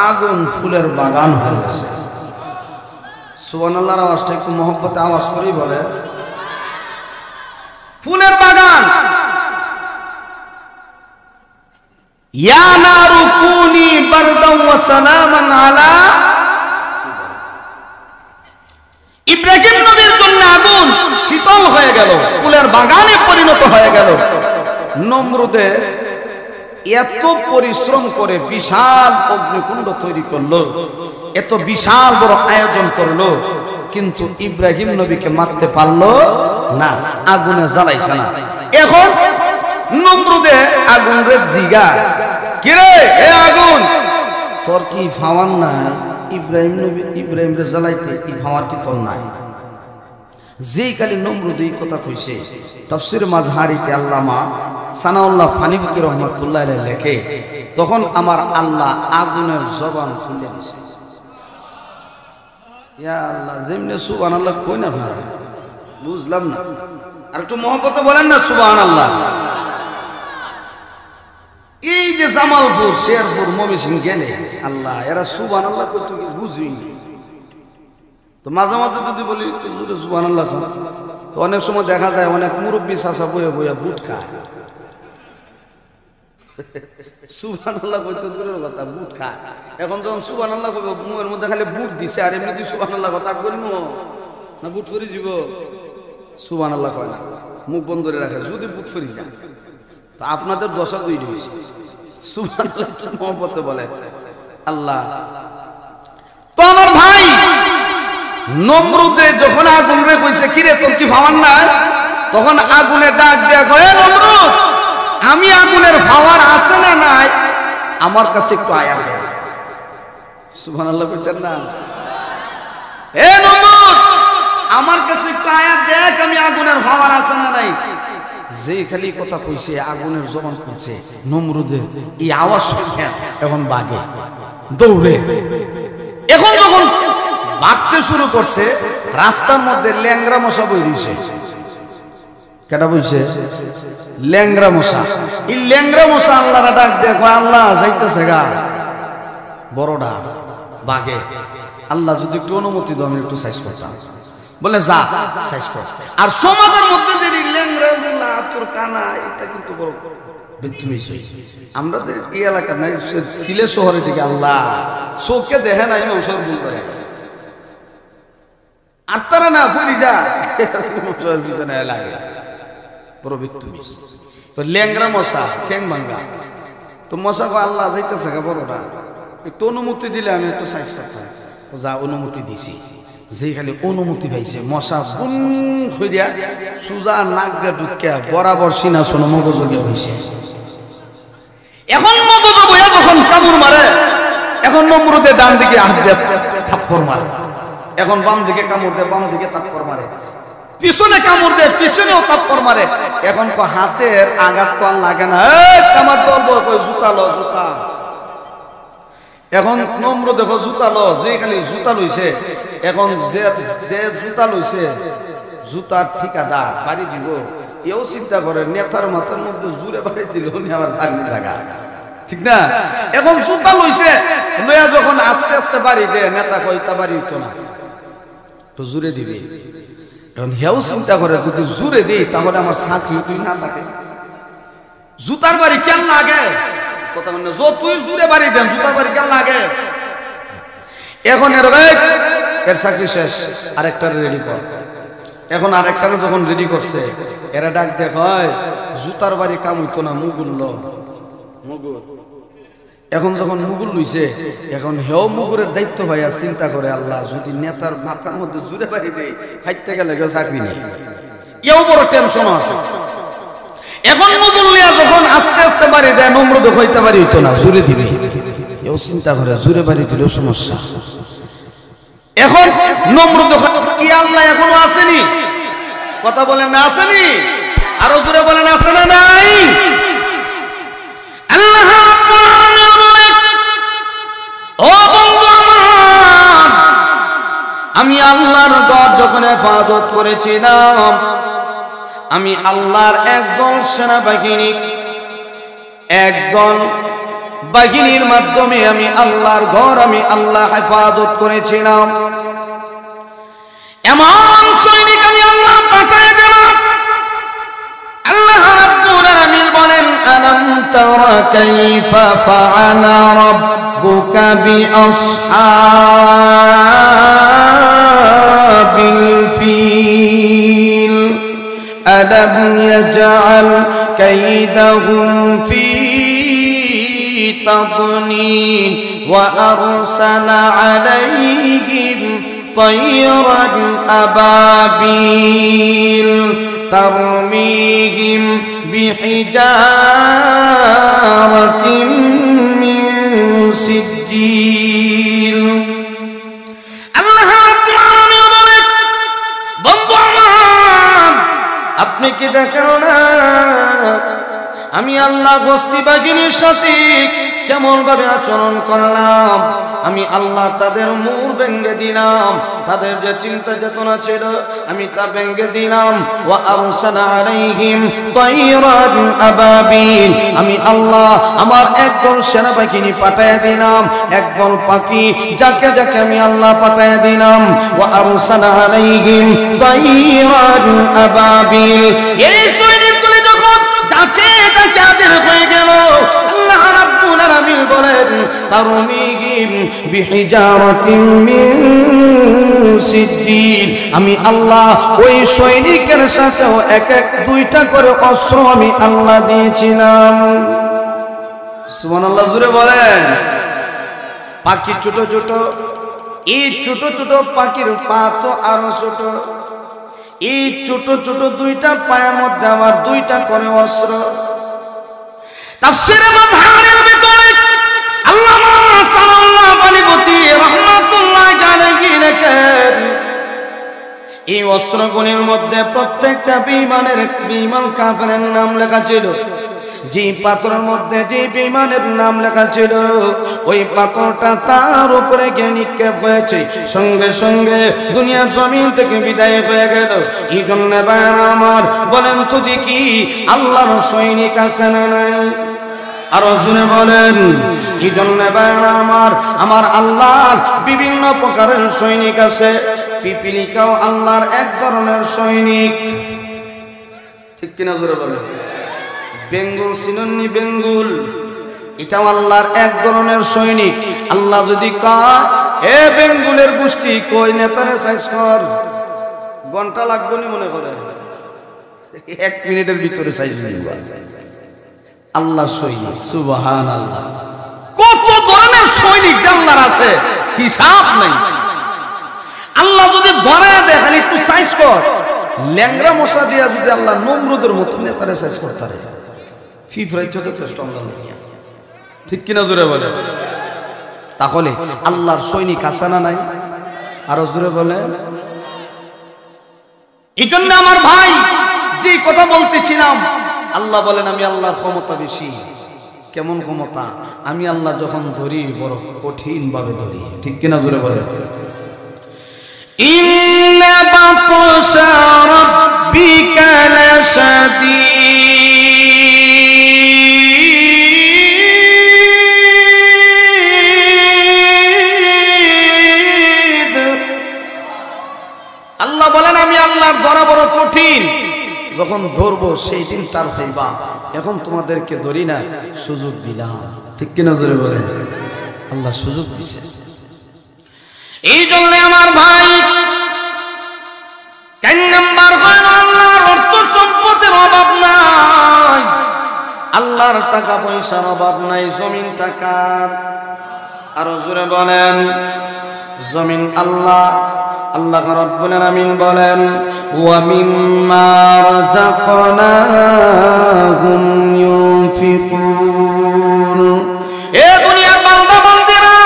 আগুন ফুলের বাগান হয়ে গেছে। সুবহানাল্লাহর আওয়াজটা একটু মহব্বতে আওয়াজ করেই বলে, ফুলের বাগান। ইয়া নারু কুনি বারদাও ওয়া সালামান আলা ইব্রাহিম নবীর জন্য আগুন শীতল হয়ে গেল, ফুলের বাগানে পরিণত হয়ে গেল। নমরুদে এত পরিশ্রম করে বিশাল অগ্নিকুণ্ড তৈরি করলো, এত বিশাল বড় আয়োজন করলো, কিন্তু ইব্রাহিম নবীকে মারতে পারলো না, আগুনে জ্বালাইছে না। এখন নমরুদে আগুন রে জিগা, কিরে এ আগুন তোর কি ফাওয়ার নাই ইব্রাহিম রে জ্বালাইতে, এই ফাওয়ার কি তোর নাই? যেই কালী নমরুদ এই কথা কইছে, তাফসীর মাজহারিতে আল্লামা সানাউল্লাহ ফানিবতি রহমাতুল্লাহ আলাইহি লেখে, তখন আমার আল্লাহ আগুনের জবান খুলে দিয়েছে। ইয়া আল্লাহ, যেমনে সুবহানাল্লাহ কই না ভাই, বুঝলাম না, আর একটু মহব্বতে বলেন না সুবহানাল্লাহ। এই যে জামালপুর, শেরপুর, ময়মনসিংহ গেলে আল্লাহ এরা সুবহানাল্লাহ কইতে বুঝি, তো মাঝে মাঝে যদি বলি সুবহানাল্লাহ, তো অনেক সময় দেখা যায় অনেক মুরব্বী চাচা বয়ে বইয়া বুট খায়। সুবহানাল্লাহ কইতে দূরের কথা, বুট খায়। এখন যখন সুবহানাল্লাহ কইব, মুখের মধ্যে খালি বুট দিছে, আর এমনি সুবহানাল্লাহ কথা কইব না, বুট ফরি যাব, সুবহানাল্লাহ কয় না, মুখ বন্ধ করে রাখে, যদি বুট ফরি যায়। তো আপনাদের দশা দুই হইছে, সুবহানাল্লাহ মহব্বতে বলে আল্লাহ। তো আমার ভাই নমরুদে যখন আগুন রে কইছে, কিরে তোর কি ফাওয়ার নাই? তখন আগুনে ডাক দেয়া কয়, নমরুদ আমি আগুনের ফাওয়ার আছে না নাই আমার কাছে একটু আয়া দে। সুবহানাল্লাহ কইতেন না, এ নমরুদ আমার কাছে একটু আয়া দেখ আমি আগুনের ফাওয়ার আছে না নাই। যেই খালি কথা কইছে আগুনের জবান খুলছে, নমরুদের এই আওয়াজ শুনে এখন বাগে দৌড়ে। এখন যখন ভাগতে শুরু করছে, রাস্তার মধ্যে ল্যাংরা মশা বই দিছে। কেটা বইছে? ল্যাংরা মশা। এই ল্যাংরা মশা আল্লাহর ডাক দেখো, আল্লাহ যাইতেছে গা বড়ডা বাগে, আল্লাহ যদি একটু অনুমতি দাও আমি একটু সাইজ করতাম। বলে যা সাইজ কর। আর সমাজের মধ্যে যে ল্যাংরা গুলা তোর কানা, এটা কিন্তু বড় বিদ্রোহী। আমরা এই এলাকা নাই, সিলেট শহরের দিকে আল্লাহ চোখে দেখে নাই মশার ভুল করে, আর তারা না ফিরি যা মশার পিছনে লাগে, বড় বিদ্রোহী। তো ল্যাংরা মশা ঠ্যাং ভাঙ্গা, তো মশা কো আল্লাহ যাইতেছে গা বড়টা, একটু অনুমতি দিলে আমি একটু সাইজ করতাম। যা অনুমতি দিছি, যেই খালি অনুমতি পাইছে মশা বুন হইয়া সুজা নাক দিয়ে ঢুকিয়া বরাবর সিনা শোনো মগজ হয়েছে। এখন মগজ বইয়া যখন কামড় মারে, এখন নমরুদে ডান দিকে হাত দিয়ে থাপ্পড় মারে, এখন বাম দিকে কামড় দেয়, বাম দিকে থাপ্পড় মারে, পিছনে কামড় দেয়, পিছনেও থাপ্পড় মারে। এখন হাতের আঘাত তো আর লাগে না, কামার ধরবো জুতা লো জুতা। এখন নমরুদ দেখো জুতা লো, যে খালি জুতা লইছে, এখন যে জুতা লইছে জুতার ঠিকাদার বাড়ি দিব, এও চিন্তা করে নেতার মাথার মধ্যে জুড়ে বাড়ি দিল আমার চাকরি জায়গা, ঠিক না? এখন জুতা লইছে, লইয়া যখন আস্তে আস্তে বাড়ি দে, নেতা কইতা বাড়ি হইতো না, তো জুড়ে দিবে। এখন হেও চিন্তা করে যদি জুড়ে দিই তাহলে আমার চাকরি তুই না থাকে, জুতার বাড়ি কেন লাগে কথা মানে, যতই জুড়ে বাড়ি দেন জুতার বাড়ি কেন লাগে। এখন এর চাকরি শেষ, আরেকটা রেডি কর। এখন আরেকটা যখন রেডি করছে, এরা ডাক দেখ, জুতার বাড়ি কাম হইতো না, মুগুল্ল মুগুর। এখন যখন মুগুর লইছে, এখন হেও মুগুরের দায়িত্ব ভাইয়া চিন্তা করে, আল্লাহ যদি নেতার মাথার মধ্যে জুড়ে বাড়ি দেয়, ফাইতে গেলে চাকরি নেই, এও বড় টেনশন আছে। এখন মুগুর লিয়া যখন আস্তে আস্তে বাড়ি দেয়, নমরুদ হইতে পারি হইতো না, জুড়ে দিবে, এও চিন্তা করে জুড়ে বাড়ি দিলেও সমস্যা। এখন নমরুদ কি আল্লাহ এখনো আসেনি? কথা বলেন না আসেনি? আরো জোরে বলেন আছে না নাই? আল্লাহ ও বন্ধু আমার, আমি আল্লাহর ঘর যখন হেফাজত করেছিলাম, আমি আল্লাহর একদল সেনাবাহিনী, একদল বাহিনীর মাধ্যমে আমি আল্লাহর ঘর আমি আল্লাহ হেফাজত করেছিলাম। এমন সৈনিক আমি আল্লাহ পাঠিয়ে দিলাম। আল্লাহ রাব্বুল আলামিন বলেন, আলাম তারা কাইফা ফাআলা রাব্বুকা বিআসহাবিল ফিল আলাম ইয়াজআল কাইদাহুম ফি تضليل وأرسل عليهم طيرا أبابيل ترميهم بحجارة من سجيل। الله أكبر। বন্ধু আমার, আপনি কি দেখেন না আমি আল্লাহ গস্তি বাহিনীর সাথে কেমন ভাবে আচরণ করলাম? আমি আল্লাহ তাদের মুর ভেঙে দিলাম, তাদের যে চিন্তা চেতনা ছিল আমি তা ভেঙে দিলাম। ওয়া আরসালা আলাইহিম তায়রান আবাবিল, আমি আল্লাহ আমার একদল সেনাবাহিনী পাঠিয়ে দিলাম, একদল পাখি যাকে যাকে আমি আল্লাহ পাঠিয়ে দিলাম। ওয়া আরসালা আলাইহিম তায়রান আবাবিল, এই সৈনিকগুলো যখন যাকে যাকে আদেশ হয়ে গেল, আল্লাহ রাব্বুল আলামিন বলেন, তারমিহিম বিহিজারাতিন মিন সিজিল, আমি আল্লাহ ওই সৈনিকের সাথেও এক এক দুইটা করে অস্ত্র আমি আল্লাহ দিয়েছিলাম। সুবহানাল্লাহ, জোরে বলেন। পাখি ছোট ছোট, এই ছোট ছোট পাখির পা তো আরো ছোট, এই ছোট ছোট দুইটা পায়ের মধ্যে আবার দুইটা করে অস্ত্র। তাফসীরে মাযহারের ভিতরে আল্লামা সাল্লাল্লাহু আলাইহি রাহমাতুল্লাহি আলাইহি লেখেন, এই অস্ত্রগুলির মধ্যে প্রত্যেকটা বিমান কাফেরের নাম লেখা ছিল। যে পাথরের মধ্যে যে বিমানের নাম লেখা ছিল, ওই পাথরটা তার উপরে গিয়ে নিক্ষেপ হয়েছে, সঙ্গে সঙ্গে দুনিয়ার জমিন থেকে বিদায় হয়ে গেল। এই জন্য ভাইরা আমার, বলেন তো দেখি আল্লাহর সৈনিক আছে না নাই? আরো জোরে বলেন। এই জন্য ভাইরা আমার আল্লাহর বিভিন্ন প্রকারের সৈনিক আছে। পিপিলিকাও আল্লাহর এক ধরনের সৈনিক, ঠিক কিনা জোরে বলেন। বেঙ্গল সিনন্নি, বেঙ্গুল এটাও আল্লাহর এক ধরনের সৈনিক। আল্লাহ যদি কয়, এ বেঙ্গুলের গোষ্ঠী কই নেতারে সাইজ কর, ঘন্টা লাগবে নি মনে করে, 1 মিনিটের ভিতরে সাইজ দিবা। আল্লাহ সৈনিক, সুবহানাল্লাহ। কত ধরনের সৈনিক আল্লাহর আছে, হিসাব নাই। আল্লাহ যদি ধরে দেখেন একটু সাইজ কর, ল্যাংরা মশা দিয়া যদি আল্লাহ নমরুদের মতো নেতারে সাইজ করতে পারে, ঠিক কিনা জোরে বলে? তাহলে আল্লাহর সৈনিক আছে না নাই? আরো জোরে বলে। এই জন্য আমার ভাই, যে কথা বলতেছিলাম, আল্লাহ বলেন আমি আল্লাহর ক্ষমতা বেশি। কেমন ক্ষমতা? আমি আল্লাহ যখন ধরি বড় কঠিন ভাবে ধরি, ঠিক কিনা জোরে বলে। ইন্না বাতশা রাব্বিকা লাশাদীদ। আল্লাহ বলেন আমি আল্লাহর ধরা বড় কঠিন, যখন ধরবো সেই দিন তার হইবা। এখন তোমাদেরকে ধরি না, সুযোগ দিলাম, ঠিক কিনা জোরে বলেন। আল্লাহ সুযোগ দিছে। এই জন্য আমার ভাই, 4 নাম্বার হলো আল্লাহর অর্থ সম্পদের অভাব নাই। আল্লাহ আল্লাহর টাকা পয়সার অভাব নাই, জমিন টাকার। আরো জোরে বলেন, জমিন আল্লাহ। আল্লাহ রাব্বুল আলামিন বলেন, ওয়া মিম্মা রাযাকনাহুম ইউনফিকুন। এ দুনিয়ার বান্দা বান্দীরা,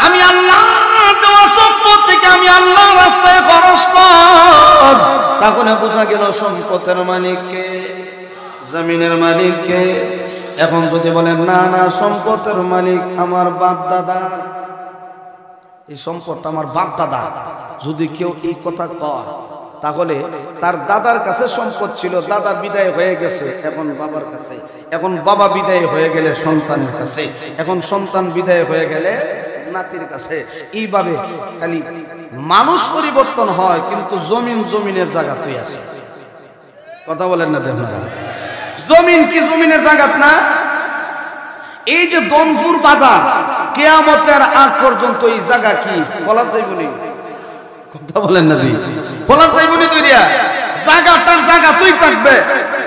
আমি আল্লাহ দেওয়া সম্পদ থেকে আমি আল্লাহর রাস্তায় খরচ কর। তাহলে বোঝা গেল সম্পদের মালিক কে? জমিনের মালিক কে? এখন যদি বলেন না না, সম্পদের মালিক আমার বাপ দাদা, এই সম্পদটা আমার বাপ দাদা, যদি কেউ এই কথা কয় তাহলে তার দাদার কাছে সম্পদ ছিল, দাদা বিদায় হয়ে গেছে, এখন বাবার কাছে, এখন বাবা বিদায় হয়ে গেলে সন্তানের কাছে, এখন সন্তান বিদায় হয়ে গেলে নাতির কাছে। এইভাবে খালি মানুষ পরিবর্তন হয়, কিন্তু জমিন জমিনের জায়গাতেই আছে। কথা বলেন না? দেখুন, জমিন কি জমিনের জায়গাত না? এই যে দনপুর বাজার, কিয়ামতের আগ পর্যন্ত এই জায়গা কি বলা যাইবনি? কথা বলেন না? বলা যাইবনি? তুই দিয়া জায়গা তার জায়গা তুই থাকবে,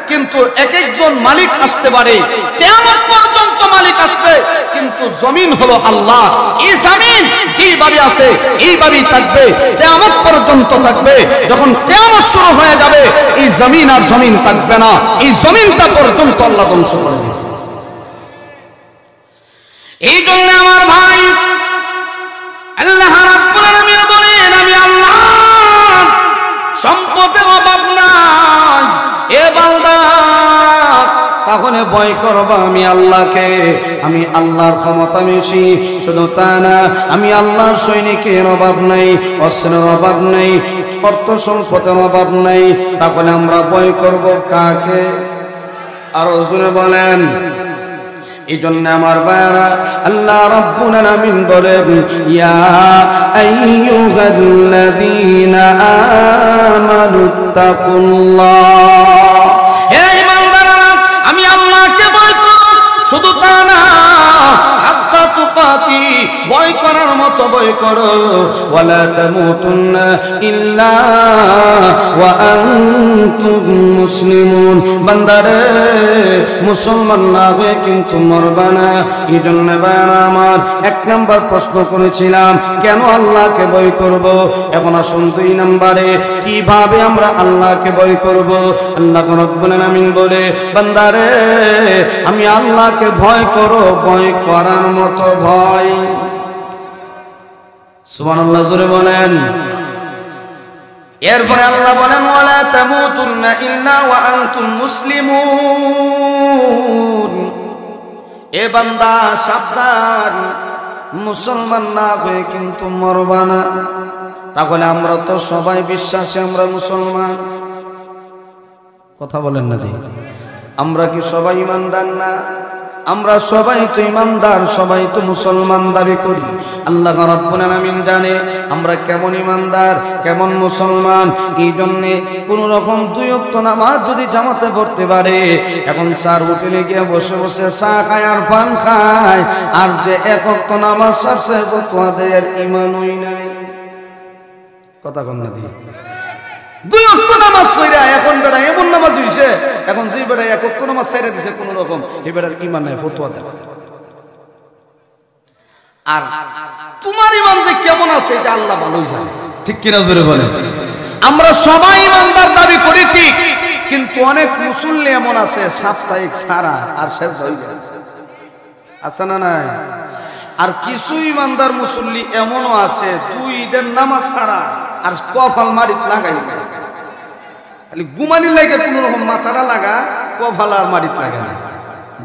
কিন্তু এক একজন মালিক আসতে পারে, কিয়ামত পর্যন্ত মালিক আসবে, কিন্তু জমিন হলো আল্লাহ। এই জমিন যেভাবে আছে এইভাবেই থাকবে, কিয়ামত পর্যন্ত থাকবে। যখন কিয়ামত শুরু হয়ে যাবে, এই জমিন আর জমিন থাকবে না, এই জমিনটা পর্যন্ত আল্লাহ ধ্বংস করে দিবে। এই জন্য আমার ভাই, আল্লাহ রাব্বুল আলামিন বলেন, আমি আল্লাহ সম্পদের অভাব নাই। এ বান্দা, তাহলে ভয় করবা আমি আল্লাহকে। আমি আল্লাহর ক্ষমতা বেশি। শুধু তা না, আমি আল্লাহর সৈনিকের অভাব নাই, অস্ত্রের অভাব নাই, অর্থ সম্পদের অভাব নাই। তাহলে আমরা ভয় করব কাকে? আরো জোরে বলেন। এই জন্য আমার ভাইরা, আল্লাহ রাব্বুল আলামিন বলেন, ইয়া আইয়ুহাল্লাযীনা আমানুত্তাকুল্লাহ। হে ঈমানদাররা, আমি আল্লাহকে ভয় করো। শুধু তা না, হাক্কা তুকাতি, ভয় করার মতো ভয় করো। ওয়ালা তামুতুন্না ইল্লা ওয়া আনতুম মুসলিমুন। বান্দারে, মুসলমান না হয়ে কিন্তু মরবা না। এই জন্য ভাইরা আমার, এক নাম্বার প্রশ্ন করেছিলাম কেন আল্লাহকে ভয় করব। এখন আসুন 2 নম্বরে, কিভাবে আমরা আল্লাহকে ভয় করব। আল্লাহ রাব্বুল আলামিন বলে, বান্দারে আমি আল্লাহকে ভয় করো, ভয় করার মতো ভয়। সুবহানাল্লাহ, জোরে বলেন। এরপরে আল্লাহ বলেন, ওয়ালা তামুতুন্না ইল্লা ওয়া আনতুম মুসলিমুন। এ বান্দা সাবধান, মুসলমান না হয়ে কিন্তু মরবা না। তাহলে আমরা তো সবাই বিশ্বাসী আমরা মুসলমান। কথা বলেন না? আমরা কি সবাই ইমানদার না? আমরা সবাই তো ইমানদার, সবাই তো মুসলমান দাবি করি। আল্লাহ রাব্বুল আলামিন জানে আমরা কেমন ইমানদার, কেমন মুসলমান। এই জন্যে কোন রকম 2 ওয়াক্ত নামাজ যদি জামাতে পড়তে পারে, এখন 4 হোটেলে গিয়ে বসে বসে চা খায় আর পান খায়, আর যে 1 ওয়াক্ত নামাজ সারছে তাদের ঈমানই নাই। কথা কন না? 2 ওয়াক্ত নামাজ পড়া এখন বেটা এমন নামাজ হইছে, এখন যে বেটা 1 ওয়াক্ত নামাজ ছাইরা দিছে কোন রকম, এই বেটার ঈমান নাই, ফতোয়া দেয়। আর তোমার ঈমান যে কেমন আছে এটা আল্লাহ ভালোই জানে। ঠিক কিনা জোরে বলেন? আমরা সবাই ঈমানদার দাবি করি ঠিক, কিন্তু অনেক মুসল্লি এমন আছে সাপ্তাহিক ছাড়া আর শেষ হয়ে যায়। আছে না নাই? আর কিছু ঈমানদার মুসল্লি এমনও আছে 2 ঈদের নামাজ ছাড়া আর কপাল মারিত লাগাই, খালি গুমানি লাগে কোন রকম মাথাটা লাগা, কপাল আর মারিত লাগে না,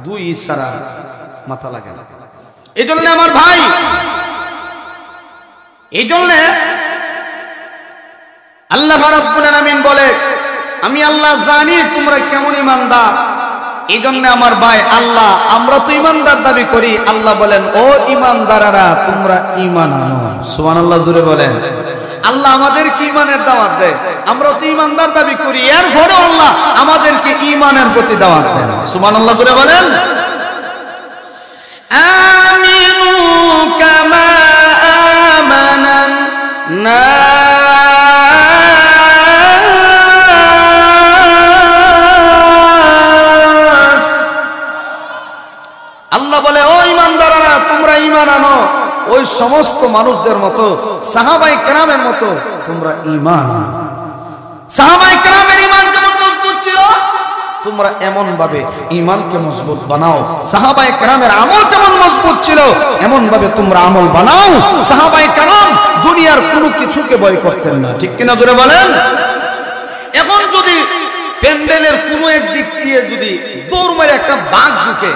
2 ঈদ ছাড়া মাথা লাগে না। এই জন্য আমার ভাই, এই জন্য আল্লাহ রাব্বুল আলামিন বলে, আমি আল্লাহ জানি তোমরা কেমন ঈমানদার। এই জন্য আমার ভাই, আল্লাহ আমরা তো ঈমানদার দাবি করি, আল্লাহ বলেন ও ঈমানদারেরা তোমরা ঈমান আনো। সুবহানাল্লাহ, জোরে বলেন। আল্লাহ আমাদেরকে ঈমানের দাওয়াত দেয়, আমরা তো ঈমানদার দাবি করি, এর পরে আল্লাহ আমাদেরকে ঈমানের প্রতি দাওয়াত দেন। সুবহানাল্লাহ, জোরে বলেন। আমিনু কামা আমানান নাস। আল্লাহ বলে, ও ঈমানদাররা, তোমরা ঈমান আনো ওই সমস্ত মানুষদের মতো, সাহাবায়ে কেরামের মতো তোমরা ঈমান আনো। সাহাবায়ে কেরামের ঈমান যেমন মজবুত ছিল, তোমরা এমন ভাবে ঈমানকে মজবুত বানাও। সাহাবায়ে কেরামের আমল যেমন মজবুত ছিল, এমন ভাবে তোমরা আমল বানাও। সাহাবায়ে কেরাম দুনিয়ার কোনো কিছুকে ভয় করতেন না, ঠিক কিনা জোরে বলেন? এখন যদি প্যান্ডেলের কোনো এক দিক দিয়ে যদি দৌড় মেরে একটা বাঘ ঢুকে,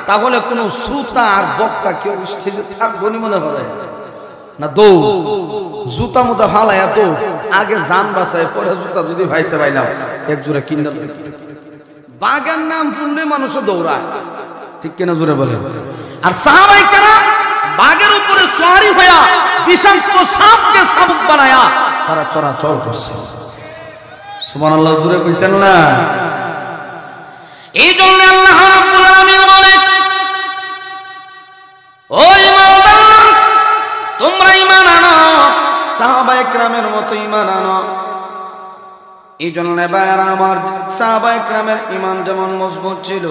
তাহলে কোনো শ্রোতা আর বক্তা কেউ স্টেজে থাকবো মনে হবে না? দৌড়, জুতা মুতা ফালাইয়া দৌড়, আগে জান বাঁচায় পরে জুতা যদি ভাইতে পাইলাম এক জোড়া কিনা। বাঘের নাম শুনলে মানুষ দৌড়ায়, ঠিক কিনা জোরে বলেন? আর সাহাবায়ে কেরাম বাঘের উপরে সওয়ারি হইয়া বিষাক্ত সাপকে শাবক বানায়া তারা চলাচল করছে। সুবহানাল্লাহ, জোরে কইতেন না? এই জন্য আল্লাহ রাব্বুল আলামিন বলে, ও ঈমানদার, তোমরা ঈমান আনো, সাহাবায়ে কেরামের মতো ঈমান আনো। এই জন্য ভাইরা আমার, সাহাবায়ে কেরামের ঈমান যেমন মজবুত ছিল,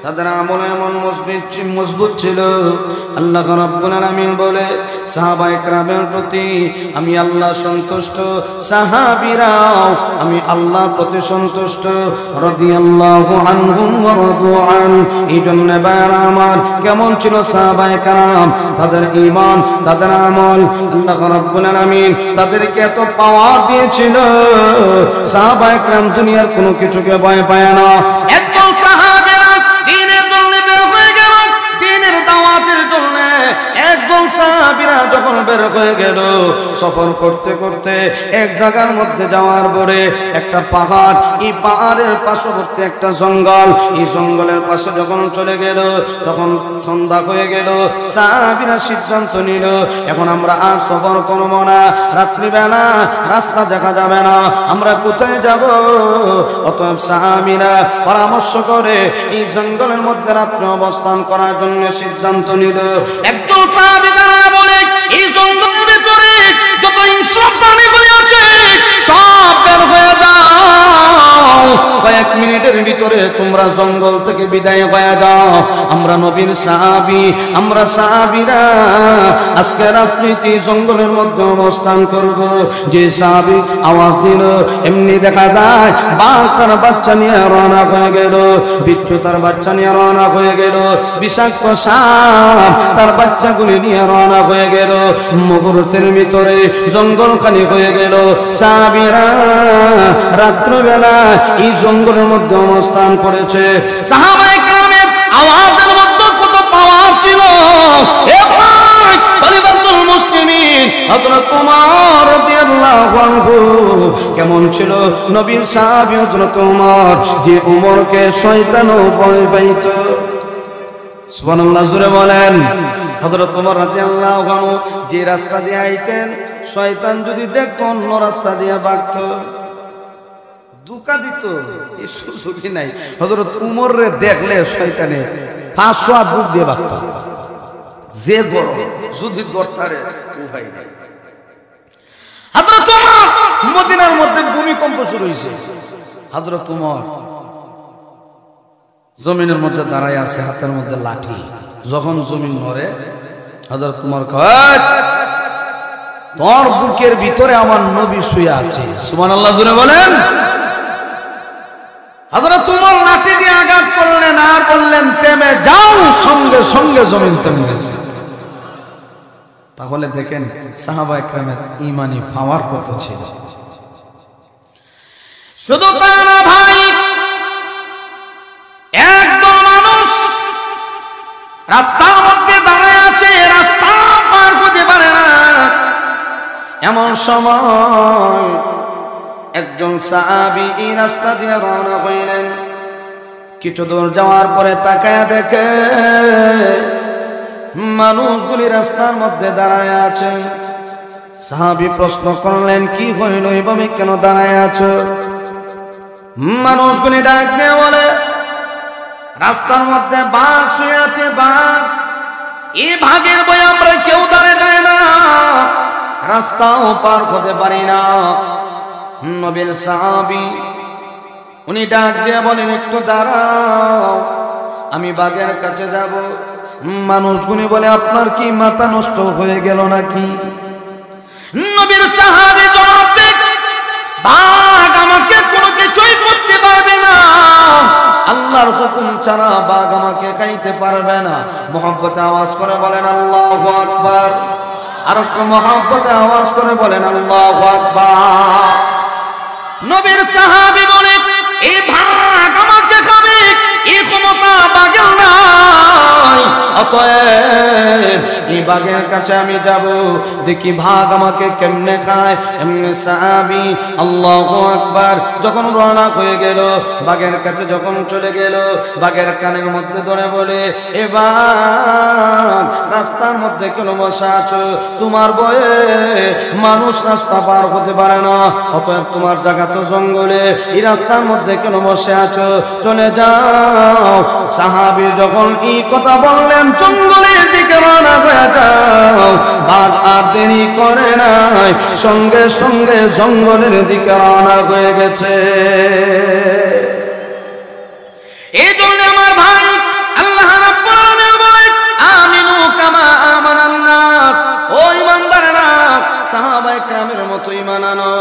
তাদের আমল এমন মজবুত ছিল। আল্লাহ রাব্বুল আলামিন বলে, সাহাবায়ে কেরামের প্রতি আমি আল্লাহ সন্তুষ্ট, সাহাবীরাও আমি আল্লাহর প্রতি সন্তুষ্ট। রাদিয়াল্লাহু আনহুম ওয়া রাদু আন। এই জন্য ভাইরা আমার, কেমন ছিল সাহাবায়ে কেরাম, তাদের ঈমান, তাদের আমল, আল্লাহ রাব্বুল আলামিন তাদেরকে এত পাওয়ার দিয়েছিল। সাহাবায়ে কেরাম দুনিয়ার কোনো কিছুকে ভয় পায় না। একদম সাহাবীরা দ্বীনের জন্য বের হয়ে গেল, দ্বীনের দাওয়াতের জন্য একদম সাহাবীরা যখন বের হয়ে গেল, সফর করতে করতে এক জায়গার মধ্যে যাওয়ার পরে একটা পাহাড়, এই পাহাড়ের পার্শ্ববর্তী একটা জঙ্গল, এই জঙ্গলের পাশে যখন চলে গেল, তখন সন্ধ্যা হয়ে গেল। সাহাবীরা সিদ্ধান্ত নিল, এখন আমরা আর সফর করব না, রাত্রিবেলা রাস্তা দেখা যাবে না, আমরা কোথায় যাব? অতএব সাহাবীরা পরামর্শ করে এই জঙ্গলের মধ্যে রাত্রে অবস্থান করার জন্য সিদ্ধান্ত নিল। একদল সাহাবী দাঁড়ায় বলে, এই জঙ্গলের ভিতরে যত হিংস্র প্রাণীগুলি আছে সব বের হয়ে যাও, কয়েক মিনিটের ভিতরে তোমরা জঙ্গল থেকে বিদায় হয়ে যাও। আমরা নবীর সাহাবী, আমরা সাহাবীরা আজকে রাত্রিতে জঙ্গলের মধ্যে অবস্থান করব। যে সাহাবী আওয়াজ দিল, এমনি দেখা যায় বাঘ তার বাচ্চা নিয়ে রওনা হয়ে গেল, বিচ্ছু তার বাচ্চা নিয়ে রওনা হয়ে গেল, বিষাক্ত সাপ তার বাচ্চাগুলি নিয়ে রওনা হয়ে গেল। মুহূর্তের ভিতরে জঙ্গল খালি হয়ে গেল। সাহাবীরা রাত্রিবেলা এই জঙ্গলের মধ্যে অবস্থান করেছে। সাহাবায়ে কেরামের আওয়াজের মধ্যে কত পাওয়ার ছিল! এ ভাই, খলিফাতুল মুসলিমিন হযরত ওমর রাদিয়াল্লাহু আনহু কেমন ছিল? নবীর সাহাবী হযরত ওমর, যে ওমরকে শয়তানও ভয় পাইত। সুবহানাল্লাহ, জোরে বলেন। হযরত ওমর রাদিয়াল্লাহু আনহু যে রাস্তা দিয়ে আইতেন, শয়তান যদি দেখতো অন্য রাস্তা দিয়ে ভাগত, দুকা দিত, এই সুযোগই নাই। হযরত উমরে দেখলে শয়তানে 500 হাত বুক দিয়ে ভাগত, যে গরম যদি দরতারে উহাই নাই। হযরত ওমর, মদিনার মধ্যে ভূমিকম্প শুরু হয়েছে। হযরত ওমর জমিনের মধ্যে দাঁড়ায় আছে, হাতের মধ্যে লাঠি। যখন জমিন নড়ে, হযরত ওমর কয়, তোর বুকের ভিতরে আমার নবী শুয়ে আছে। সুবহানাল্লাহ, জোরে বলেন। হযরত ওমর লাঠি দিয়ে আঘাত করলেন আর বললেন, থেমে যাও। সঙ্গে সঙ্গে জমিন থেমে গেছে। তাহলে দেখেন সাহাবায়ে কেরামের ঈমানি পাওয়ার কত ছিল। শুধু তা না ভাই, একদম মানুষ রাস্তার মধ্যে দাঁড়ায় আছে, রাস্তা পার করতে পারে না। এমন সময় একজন সাহাবী এই রাস্তা দিয়ে রওনা হইলেন। কিছু দূর যাওয়ার পরে তাকায়া দেখে মানুষগুলি রাস্তার মধ্যে দাঁড়ায় আছে। সাহাবী প্রশ্ন করলেন, কি হইল, এইভাবে কেন দাঁড়ায় আছো? মানুষগুলি ডাক দিয়ে বলে, রাস্তার মধ্যে বাঘ শুয়ে আছে, বাঘ। এই বাঘের ভয়ে আমরা কেউ দাঁড়িয়ে যায় না, রাস্তাও পার হতে পারি না। নবীর সাহাবী উনি ডাক দিয়ে বলেন, একটু দাঁড়াও, আমি বাঘের কাছে যাব। মানুষগুলি বলে আপনার কি মাথা নষ্ট হয়ে গেল নাকি? নবীর সাহাবী জবাব দেন, বাঘ আমাকে কোনো কিছুই করতে পারবে না, আল্লাহর হুকুম ছাড়া বাঘ আমাকে খাইতে পারবে না। মুহাব্বতে আওয়াজ করে বলেন আল্লাহু আকবার। আর একটু মুহাব্বতে আওয়াজ করে বলেন আল্লাহু আকবার। নবীর সাহাবী বলে, এই বাঘ আমাকে খাবে, এই ক্ষমতা বাঘের নাই, অতএব এই বাঘের কাছে আমি যাব, দেখি বাঘ আমাকে কেমনে খায়। এমনি সাহাবী আল্লাহু আকবার যখন রওনা হয়ে গেল, বাঘের কাছে যখন চলে গেল, বাঘের কানের মধ্যে ধরে বলে, এ বাঘ রাস্তার মধ্যে কেন বসে আছো? তোমার ভয়ে মানুষ রাস্তা পার হতে পারে না, অতএব তোমার জায়গা তো জঙ্গলে, এই রাস্তার মধ্যে কেন বসে আছো? চলে যাও। সাহাবী যখন এই কথা বললেন, জঙ্গলের দিকে রওনা হয়ে যাও। বাঘ আর দেরি করে নাই, সঙ্গে সঙ্গে জঙ্গলের দিকে রওনা হয়ে গেছে। এই জন্য আমার ভাই, আল্লাহ রাব্বুল আলামিন বলেন, আমিনু কামা আমানান নাস, ও ঈমানদারেরা সাহাবায়ে কেরামের মতো ঈমান আনো।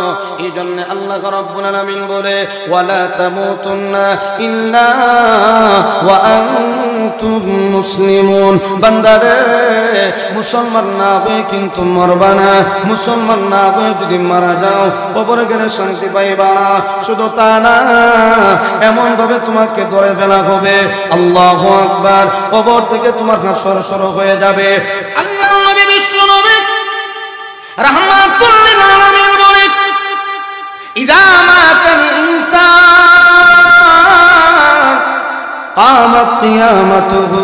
এই জন্য আল্লাহ রাব্বুল আলামিন বলে, ওয়ালা তামুতুন্না ইল্লা ওয়া আনতুম মুসলিমুন। বান্দারে, মুসলমান না হয়ে কিন্তু মরবা না, মুসলমান না হয়ে যদি মারা যাও কবরে গেলে শান্তি পাইবা না। শুধু তা না, এমন ভাবে তোমাকে ধরে ফেলা হবে, আল্লাহু আকবার, কবর থেকে তোমার হাসর শুরু হয়ে যাবে। আল্লাহর নবী বিশ্ব নবী রাহমাতুল লিল আলামিন বলেন, ইযা মাতাল ইনসান কামাত কিয়ামাতুহু।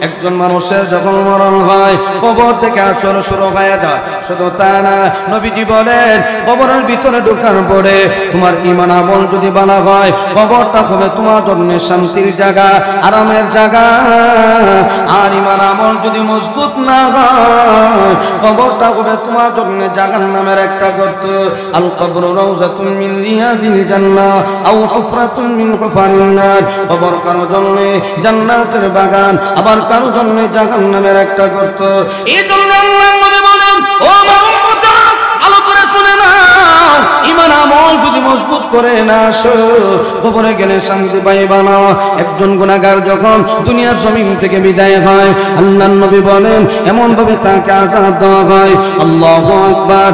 একজন মানুষের যখন মরণ হয়, কবর থেকে আসর শুরু হয়ে যায়। শুধু তা না, নবীজি বলেন, কবরের ভিতরে ঢোকার পরে তোমার ঈমান আমল যদি ভালো হয়, কবরটা হবে তোমার জন্য শান্তির জায়গা, আরামের জায়গা। আর ঈমান আমল যদি মজবুত না হয়, কবরটা হবে তোমার জন্য জাহান্নামের একটা গর্ত। আল কবরু রাউযাতুম মিন রিয়াদিল জান্নাহ আও হুফরাতুম মিন হুফারিন নার। কবর কারো জন্য জান্নাতের বাগান, আবার কারো জন্য জাহান্নামের একটা গর্ত। এই জন্য আল্লাহর নবী বলেন, ও আমার উম্মতরা, ভালো করে শুনে নাও, ঈমান আমল যদি মজবুত করে না আসো, কবরে গেলে শান্তি পাইবা না। একজন গুনাহগার যখন দুনিয়ার জমিন থেকে বিদায় হয়, আল্লাহর নবী বলেন, এমন ভাবে তাকে আযাব দেওয়া হয়, আল্লাহু আকবার।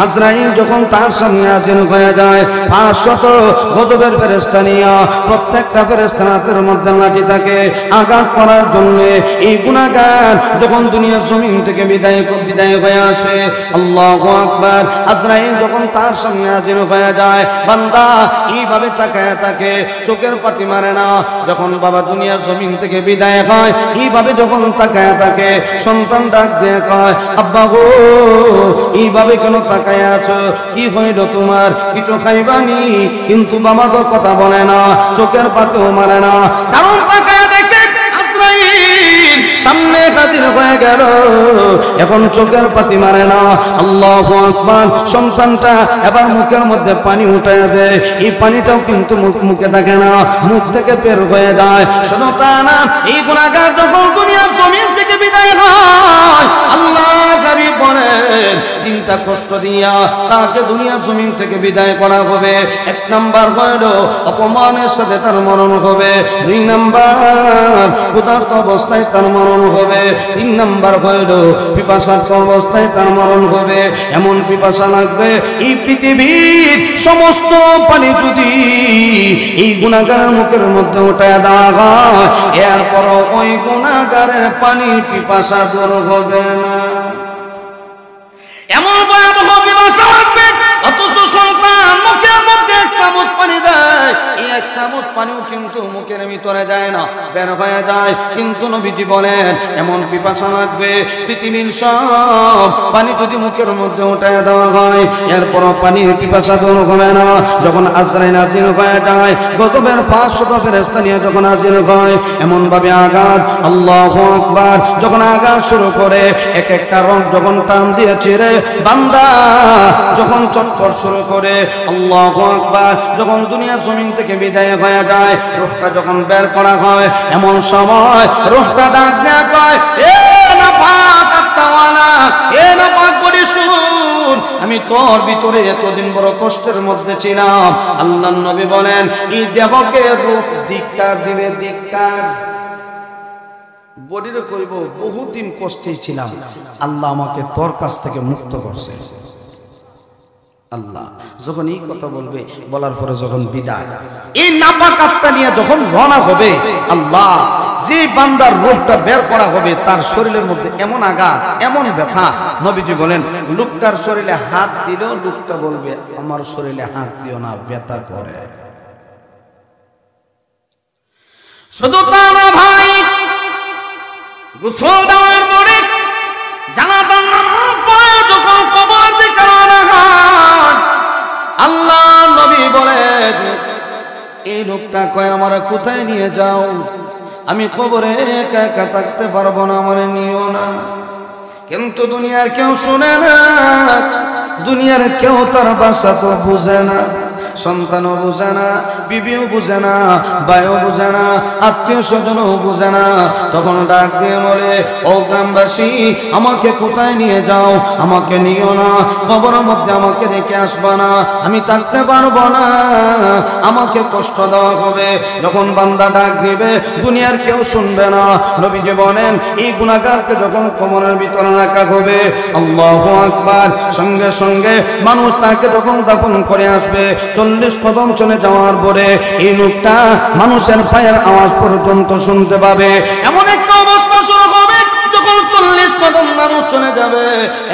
আজরাইল যখন তার সামনে হাজির হয়ে যায়, 500 গজবের ফেরেশতা নিয়ে, প্রত্যেকটা ফেরেশতার হাতের মধ্যে লাঠি থাকে আঘাত করার জন্য। এই গুনাহগার যখন দুনিয়ার জমিন থেকে বিদায় হয়ে আসে, আল্লাহু আকবার, আজরাইল যখন তার সামনে হাজির হয়ে যায়, বান্দা এইভাবে তাকায় থাকে, চোখের পাতি মারে না। যখন বাবা দুনিয়ার জমিন থেকে বিদায় হয়, এইভাবে যখন তাকায় থাকে, সন্তান ডাক দিয়ে কয়, আব্বা গো, এইভাবে কেন তাকায় আছো? কি হইল তোমার? কিছু খাইবানি? কিন্তু বাবা তো কথা বলে না, চোখের পাতেও মারে না। কারণ তাকায় দেখে আজরাইল সামনে হাজির হয়ে গেল, এখন চোখের পাতি মারে না। আল্লাহু আকবার। সন্তানটা এবার মুখের মধ্যে পানি উঠায় দেয়, এই পানিটাও কিন্তু মুখে থাকে না, মুখ থেকে বের হয়ে যায়। শুধু তা না, এই গুনাহগার যখন দুনিয়ার জমিন থেকে বিদায় হয়, আল্লাহ হাবিব বলেন, 3টা কষ্ট দিয়া তাকে দুনিয়ার জমিন থেকে বিদায় করা হবে। 1 নাম্বার হলো অপমানের সাথে তার মরণ হবে, 2 নাম্বার ক্ষুধার্ত অবস্থায় তার মরণ হবে, 3 নাম্বার হলো পিপাসার্ত অবস্থায় তার মরণ হবে। এমন পিপাসা লাগবে, এই পৃথিবীর সমস্ত পানি যদি এই গুনাহগারের মুখের মধ্যে উঠায় দেওয়া হয়, এরপরও ওই গুনাহগারের পানি পিপাসা দূর হবে না। এমন ভয়াবহ পিপাসা লাগবে, অথচ সন্তান মুখের মধ্যে 1 চামচ পানি দেয়, এই 1 চামচ পানিও কিন্তু মুখের ভিতরে যায় না, বের হয়ে যায়। কিন্তু নবীজি বলেন, এমন পিপাসা লাগবে, পৃথিবীর সব পানি যদি মুখের মধ্যে উঠায় দেওয়া হয়, এরপরও পানির পিপাসা দূর হবে না। যখন আজরাইল হাজির হয়ে যায়, গজবের 500 ফেরেশতা নিয়ে যখন হাজির হয়, এমন ভাবে আঘাত, আল্লাহু আকবার, যখন আঘাত শুরু করে, এক একটা রং যখন টান দিয়ে ছিঁড়ে, বান্দা যখন চটপট শুরু করে, আল্লাহু আকবার, আকবার, যখন দুনিয়ার জমিন থেকে বিদায় হয়ে যায়, রূহটা যখন বের করা হয়, এমন সময় রূহটা ডাক দেয়া কয়, এ নাপাক আত্মাওয়ালা, এ নাপাক বলি শুন, আমি তোর ভিতরে এতদিন বড় কষ্টের মধ্যে ছিলাম। আল্লাহর নবী বলেন, এই দেহকে রূহ ধিক্কার দিবে, ধিক্কার। বডিরে কইব বহুদিন কষ্টে ছিলাম, আল্লাহ আমাকে তোর কাছ থেকে মুক্ত করছে। আল্লাহ যখন এই কথা বলবে, বলার পরে যখন বিদায়, এই নাপাক আত্মা নিয়ে যখন রওনা হবে, আল্লাহ যে বান্দার রূহটা বের করা হবে, তার শরীরের মধ্যে এমন আঘাত, এমন ব্যথা, নবীজি বলেন লোকটার শরীরে হাত দিলেও লোকটা বলবে আমার শরীরে হাত দিও না, ব্যথা করে। শুধু তা না ভাই, গোসল দেওয়ার পরে জানাজার নামাজ পড়ে যখন কবর দিকে রওনা হয়, আল্লাহ নবী বলেন এই লোকটা কয় আমারে কোথায় নিয়ে যাও, আমি কবরে একা একা থাকতে পারবো না, আমারে নিও না। কিন্তু দুনিয়ার কেউ শুনে না, দুনিয়ার কেউ তার ভাষা তো বুঝে না, সন্তানও বুঝে না, বিবিও বুঝে না, ভাইও বুঝে না, আত্মীয় স্বজনও বুঝে না। তখন ডাক দিয়ে বলে, ও গ্রামবাসী, আমাকে কোথায় নিয়ে যাও, আমাকে নিও না, কবরের মধ্যে আমাকে রেখে আসবা না, আমি থাকতে পারবো না, আমাকে কষ্ট দেওয়া হবে। যখন বান্দা ডাক দিবে, দুনিয়ার কেউ শুনবে না। নবীজি বলেন এই গুনাহগারকে যখন কবরের ভিতরে রাখা হবে, আল্লাহু আকবার, সঙ্গে সঙ্গে মানুষ তাকে যখন দাফন করে আসবে, 40 কদম চলে যাওয়ার পরে এই লোকটা মানুষের পায়ের আওয়াজ পর্যন্ত শুনতে পাবে। এমন একটা অবস্থা শুরু হবে, যখন 40 কদম মানুষ চলে যাবে,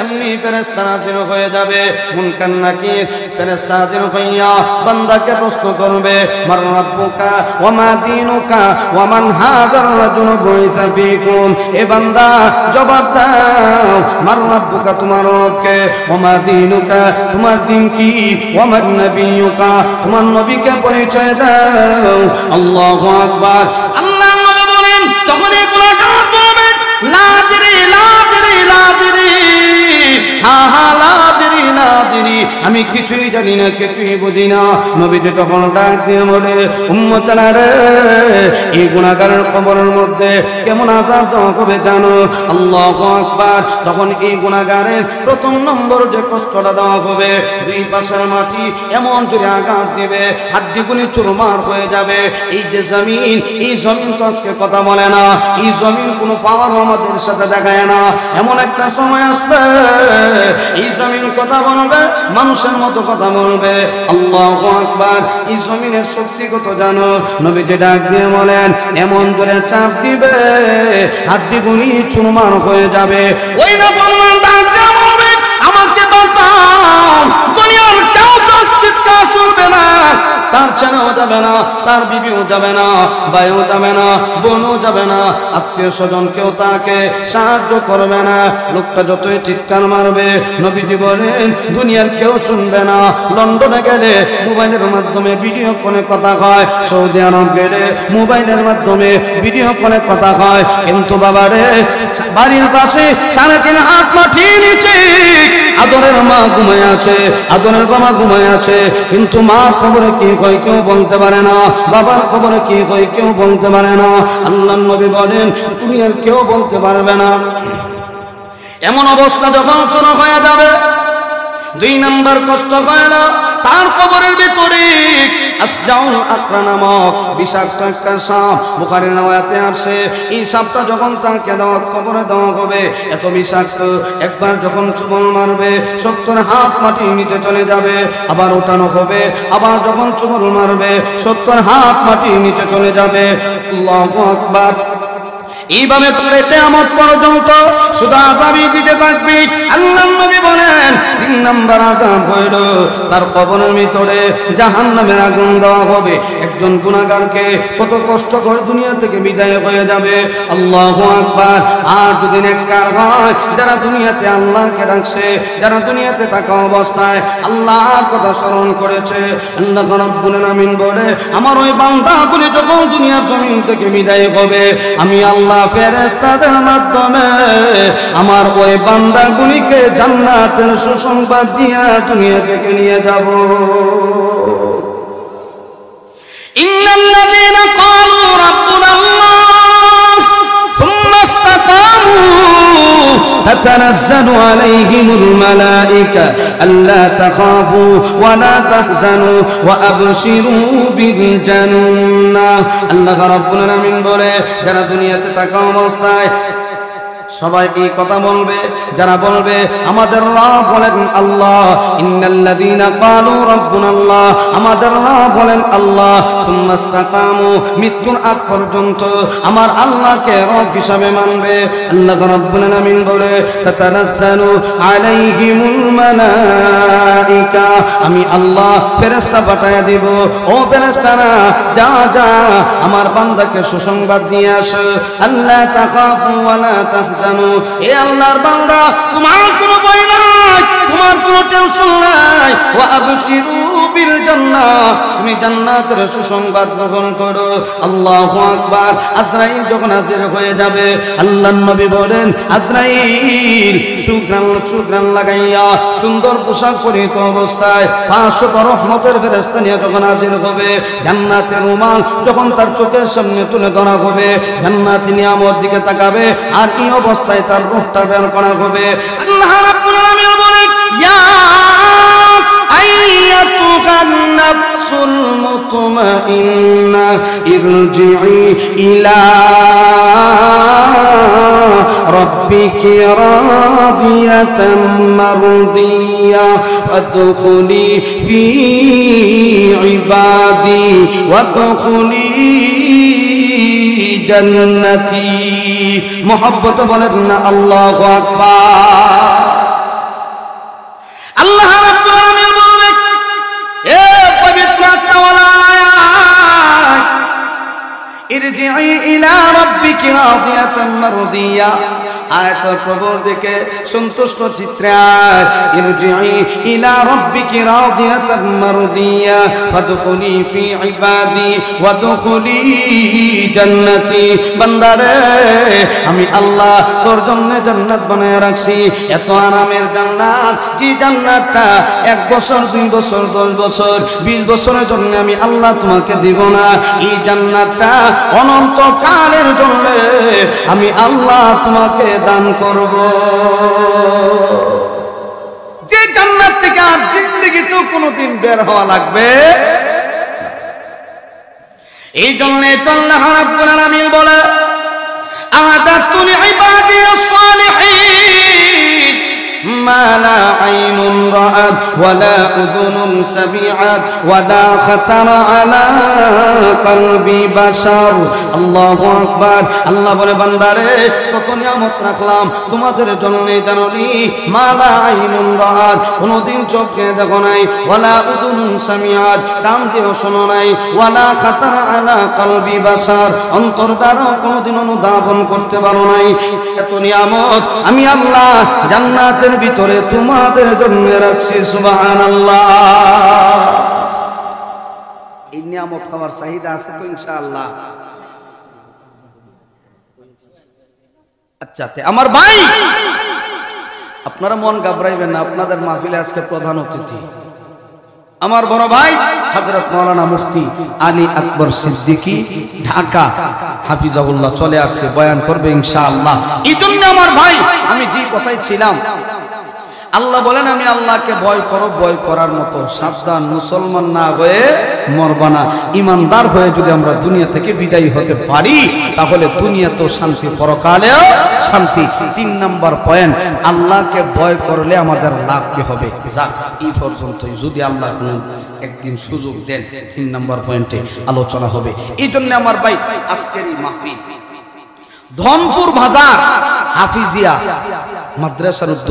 এমনি ফেরেশতা নাযিল হয়ে যাবে। মুনকার নাকির ফেরেশতা নাযিল হইয়া বান্দাকে প্রশ্ন করবে, মান রাব্বুকা ওয়া মা দীনুকা ওয়া মান হাযার রাজুলু বুইসা ফীকুম। এ বান্দা জবাব দাও, মান রাব্বুকা, তোমার রব কে, ওয়া মা দীনুকা, তোমার দিন কি, ওয়া মান নবিয়ুকা, তোমার নবীকে পরিচয় দাও। আল্লাহু আকবার। আল্লাহ নবী বলেন তখন এগুলো জবাব দেবে, লা আদরি লা আদরি লা আদরি, হা হা লা আদরি লা আদরি, আমি কিছুই জানি না, কিছুই বুঝি না। নবীজি তখন ডাক দিয়ে বলে, উম্মতেরা রে, এই গুনাহগারের কবরের মধ্যে কেমন আযাব দেওয়া হবে জানো? আল্লাহু আকবার। তখন এই গুনাহগারের প্রথম নম্বর যে কষ্টটা দেওয়া হবে, দুই পাশের মাটি এমন করে আঘাত দিবে, হাড্ডিগুলি চুরমার হয়ে যাবে। এই যে জমিন, এই জমিন তো আজকে কথা বলে না, এই জমিন কোনো পাওয়ার আমাদের সাথে দেখায় না। এমন একটা সময় আসবে, এই জমিন কথা বলবে, মানুষের মতো কথা বলবে। আল্লাহু আকবার। এই জমিনের শক্তি কত জানো? নবীজি ডাক দিয়ে বলেন, এমন করে চাপ দিবে, হাড্ডিগুলি চুরমার হয়ে যাবে। ওই না বললাম, ডাক দিয়ে বলবে, আমাকে বাঁচাও। দুনিয়ার কেউ তার চিৎকার শুনবে না, তার ছেলেও যাবে না, তার বিবিও যাবে না, ভাইও যাবে না, বোনও যাবে না, আত্মীয় স্বজন কেউ তাকে সাহায্য করবে না। লোকটা যতই চিৎকার মারবে, নবীজি বলেন দুনিয়ার কেউ শুনবে না। লন্ডনে গেলে মোবাইলের মাধ্যমে ভিডিও কলে কথা হয়, সৌদি আরব গেলে মোবাইলের মাধ্যমে ভিডিও কলে কথা হয়, কিন্তু বাবারে বাড়ির পাশে 3.5 হাত মাটির নিচে আদরের মা ঘুমায় আছে, আদরের বাবা ঘুমায় আছে, কিন্তু মার খবরে কি কয় কেউ বলতে পারে না, বাবার খবরে কি কয় কেউ বলতে পারে না। আল্লাহর নবী বলেন দুনিয়ার কেউ বলতে পারবে না। এমন অবস্থা যখন শুরু হয়ে যাবে, 2 নম্বর কষ্ট হয় না, তার কবরের ভিতরে আসজাউল আকরা নামক বিষাক্ত একটা সাপ, বুখারীর riwayate আছে, এই সাপটা যখন তাকে কবরে দেওয়া হবে, এত বিষাক্ত, একবার যখন চুবল মারবে 70 হাত মাটির নিচে চলে যাবে, আবার ওঠানো হবে, আবার যখন চুবল মারবে 70 হাত মাটির নিচে চলে যাবে। আল্লাহু আকবার। এইভাবে করে কিয়ামত পর্যন্ত শুধু আযাবই দিতে থাকবে। আল্লাহর নবী বলেন 3 নম্বর আযাব হইল তার কবরের ভিতরে জাহান্নামের আগুন দেওয়া হবে। একজন গুনাহগারকে কত কষ্ট করে দুনিয়া থেকে বিদায় হয়ে যাবে। আল্লাহু আকবার। আর যদি নেককার হয়, যারা দুনিয়াতে আল্লাহকে ডাকছে, যারা দুনিয়াতে থাকা অবস্থায় আল্লাহর কথা স্মরণ করেছে, আল্লাহ রাব্বুল আলামিন বলে আমার ওই বান্দাগুলি যখন দুনিয়ার জমিন থেকে বিদায় হবে, আমি আল্লাহ ফেরেশতাদের মাধ্যমে আমার ওই বান্দাগুলিকে জান্নাতের সুসংবাদ দিয়া দুনিয়া থেকে নিয়ে যাব। ইন্নাল্লাযীনা ক্বালু রাব্বুনা আল্লাহ সুম্মা ইসতাকামু তাতানাজ্জালু আলাইহিমুল মালায়েকা আল্লা তাখাফু ওয়া লা তাহজানু ওয়া আবশিরু বিল জান্নাহ। আল্লাহ রাব্বুল আলামিন বলে, যারা দুনিয়াতে থাকা অবস্থায় সবাই এই কথা বলবে, যারা বলবে আমাদের রব বলেন আল্লাহ, ইন্নাল্লাযীনা ক্বালু রাব্বুনা আল্লাহ, আমাদের রব বলেন আল্লাহ, সুম্মা ইসতাকামু, মৃত্যুর আগ পর্যন্ত আমার আল্লাহকে রব হিসাবে মানবে। আল্লাহ রাব্বুল আলামিন বলে, তাতানাজ্জালু আলাইহিমুল মালায়েকা, আমি আল্লাহ ফেরেশতা পাঠায়া দেব, ও ফেরেশতারা যা যা আমার বান্দাকে সুসংবাদ দিয়ে আসো, আল্লাহ তাখাফু ওয়া লা তাহজানু, এ আল্লাহর বান্দা তোমার কোনো ভয় নাই, তোমার কোনো টেনশন নাই, ওয়া আবশিরু বিল জান্নাহ, তুমি জান্নাতের সুসংবাদ গ্রহণ করো। আল্লাহু আকবার। আজরাইল যখন হাজির হয়ে যাবে, আল্লাহর নবী বলেন, আজরাইল সুগ্রাণ লাগাইয়া সুন্দর পোশাক পরিহিত অবস্থায় 500 রহমতের ফেরেশতা নিয়ে যখন হাজির হবে, জান্নাতের রুমাল যখন তার চোখের সামনে তুলে ধরা হবে, জান্নাতি নিয়ামত দিকে তাকাবে, আর এই অবস্থায় তার রূহটা বের করা হবে। আল্লাহ রাব্বুল আলামিন বলেন, ইয়া আইয়াতুহান নাফসুল মুতমাইন্না ইরজিই ইলা রাব্বিকি রাদিয়াতাম মারদিয়া ওয়াদখুলি ফি ইবাদি ওয়াদখুলি জান্নাতি। মোহাব্বত বলেন না আল্লাহু আকবার। আল্লাহ রাব্বুল আলামিন বলেন, এ পবিত্র আত্মাওয়ালা ইরজিই ইলা রাব্বিকি রাদিয়াতাম মারদিয়া, আয়াতের প্রভুর দিকে সন্তুষ্ট চিত্রে ইরজিই ইলা রাব্বিকি রাদিয়াতাম মারদিয়া ফাদখুলি ফি ইবাদি ওয়াদখুলি জান্নাতি। বান্দারে, আমি আল্লাহ তোর জন্য জান্নাত বানায় রাখছি, এত আরামের জান্নাত, যে জান্নাতটা 1 বছর 2 বছর 10 বছর 20 বছরের জন্য আমি আল্লাহ তোমাকে দিব না, এই জান্নাতটা অনন্তকালের জন্য আমি আল্লাহ তোমাকে দান করব। যে জান্নাত থেকে আর জিন্দেগিতেও কোনোদিন বের হওয়া লাগবে। এই জন্য আল্লাহ রাব্বুল আলামিন বলে, আ'দাতু লিইবাদিস সালিহিন মা লা আইনুন রাআত ওয়া লা উযুনুন সামিআত ওয়া লা খাতারা আলা কলবি বাশার। আল্লাহু আকবার। আল্লাহ বলে, বান্দারে কত নিয়ামত রাখলাম তোমাদের জন্য, জানোনি? মা লা আইনুন রাআত, কোনদিন চোখে দেখো নাই, ওয়া লা উযুনুন সামিআত, কান দিয়েও শোনো নাই, ওয়া লা খাতারা আলা কলবি বাশার, অন্তর দ্বারা কোনদিন অনুধাবন করতে পারো নাই। এত নিয়ামত আমি আল্লাহ জান্নাতের ভিতরে তোমাদের জন্য রাখছি। সুবহানাল্লাহ। এই নিয়ামত খাওয়ার চাহিদা আছে তো ইনশাআল্লাহ? আচ্ছা, আমার ভাই, আপনারা মন ঘাবড়াইবেন না, আপনাদের মাহফিলে আজকে প্রধান অতিথি আমার বড় ভাই হযরত মাওলানা মুফতি আলী আকবর সিদ্দিকী, ঢাকা, হাফিজাহুল্লাহ চলে আসছে, বয়ান করবে ইনশাআল্লাহ। এই জন্য আমার ভাই, আমি যে কথাই ছিলাম, আল্লাহ বলেন, আমি আল্লাহকে ভয় করো, ভয় করার মতো সাবধান, মুসলমান না হয়ে মরবা না। ইমানদার হয়ে যদি আমরা দুনিয়া থেকে বিদায় হতে পারি, তাহলে দুনিয়া তো শান্তি, পরকালেও শান্তি। 3 নম্বর পয়েন্ট, আল্লাহকে ভয় করলে আমাদের লাভ কি হবে? যাক, এই পর্যন্তই। যদি আল্লাহ একদিন সুযোগ দেন, 3 নম্বর পয়েন্টে আলোচনা হবে। এই জন্য আমার ভাই, আজকের এই মাহফিল ধনপুর বাজার হাফিজিয়া মাদ্রাসার উদ্যোগ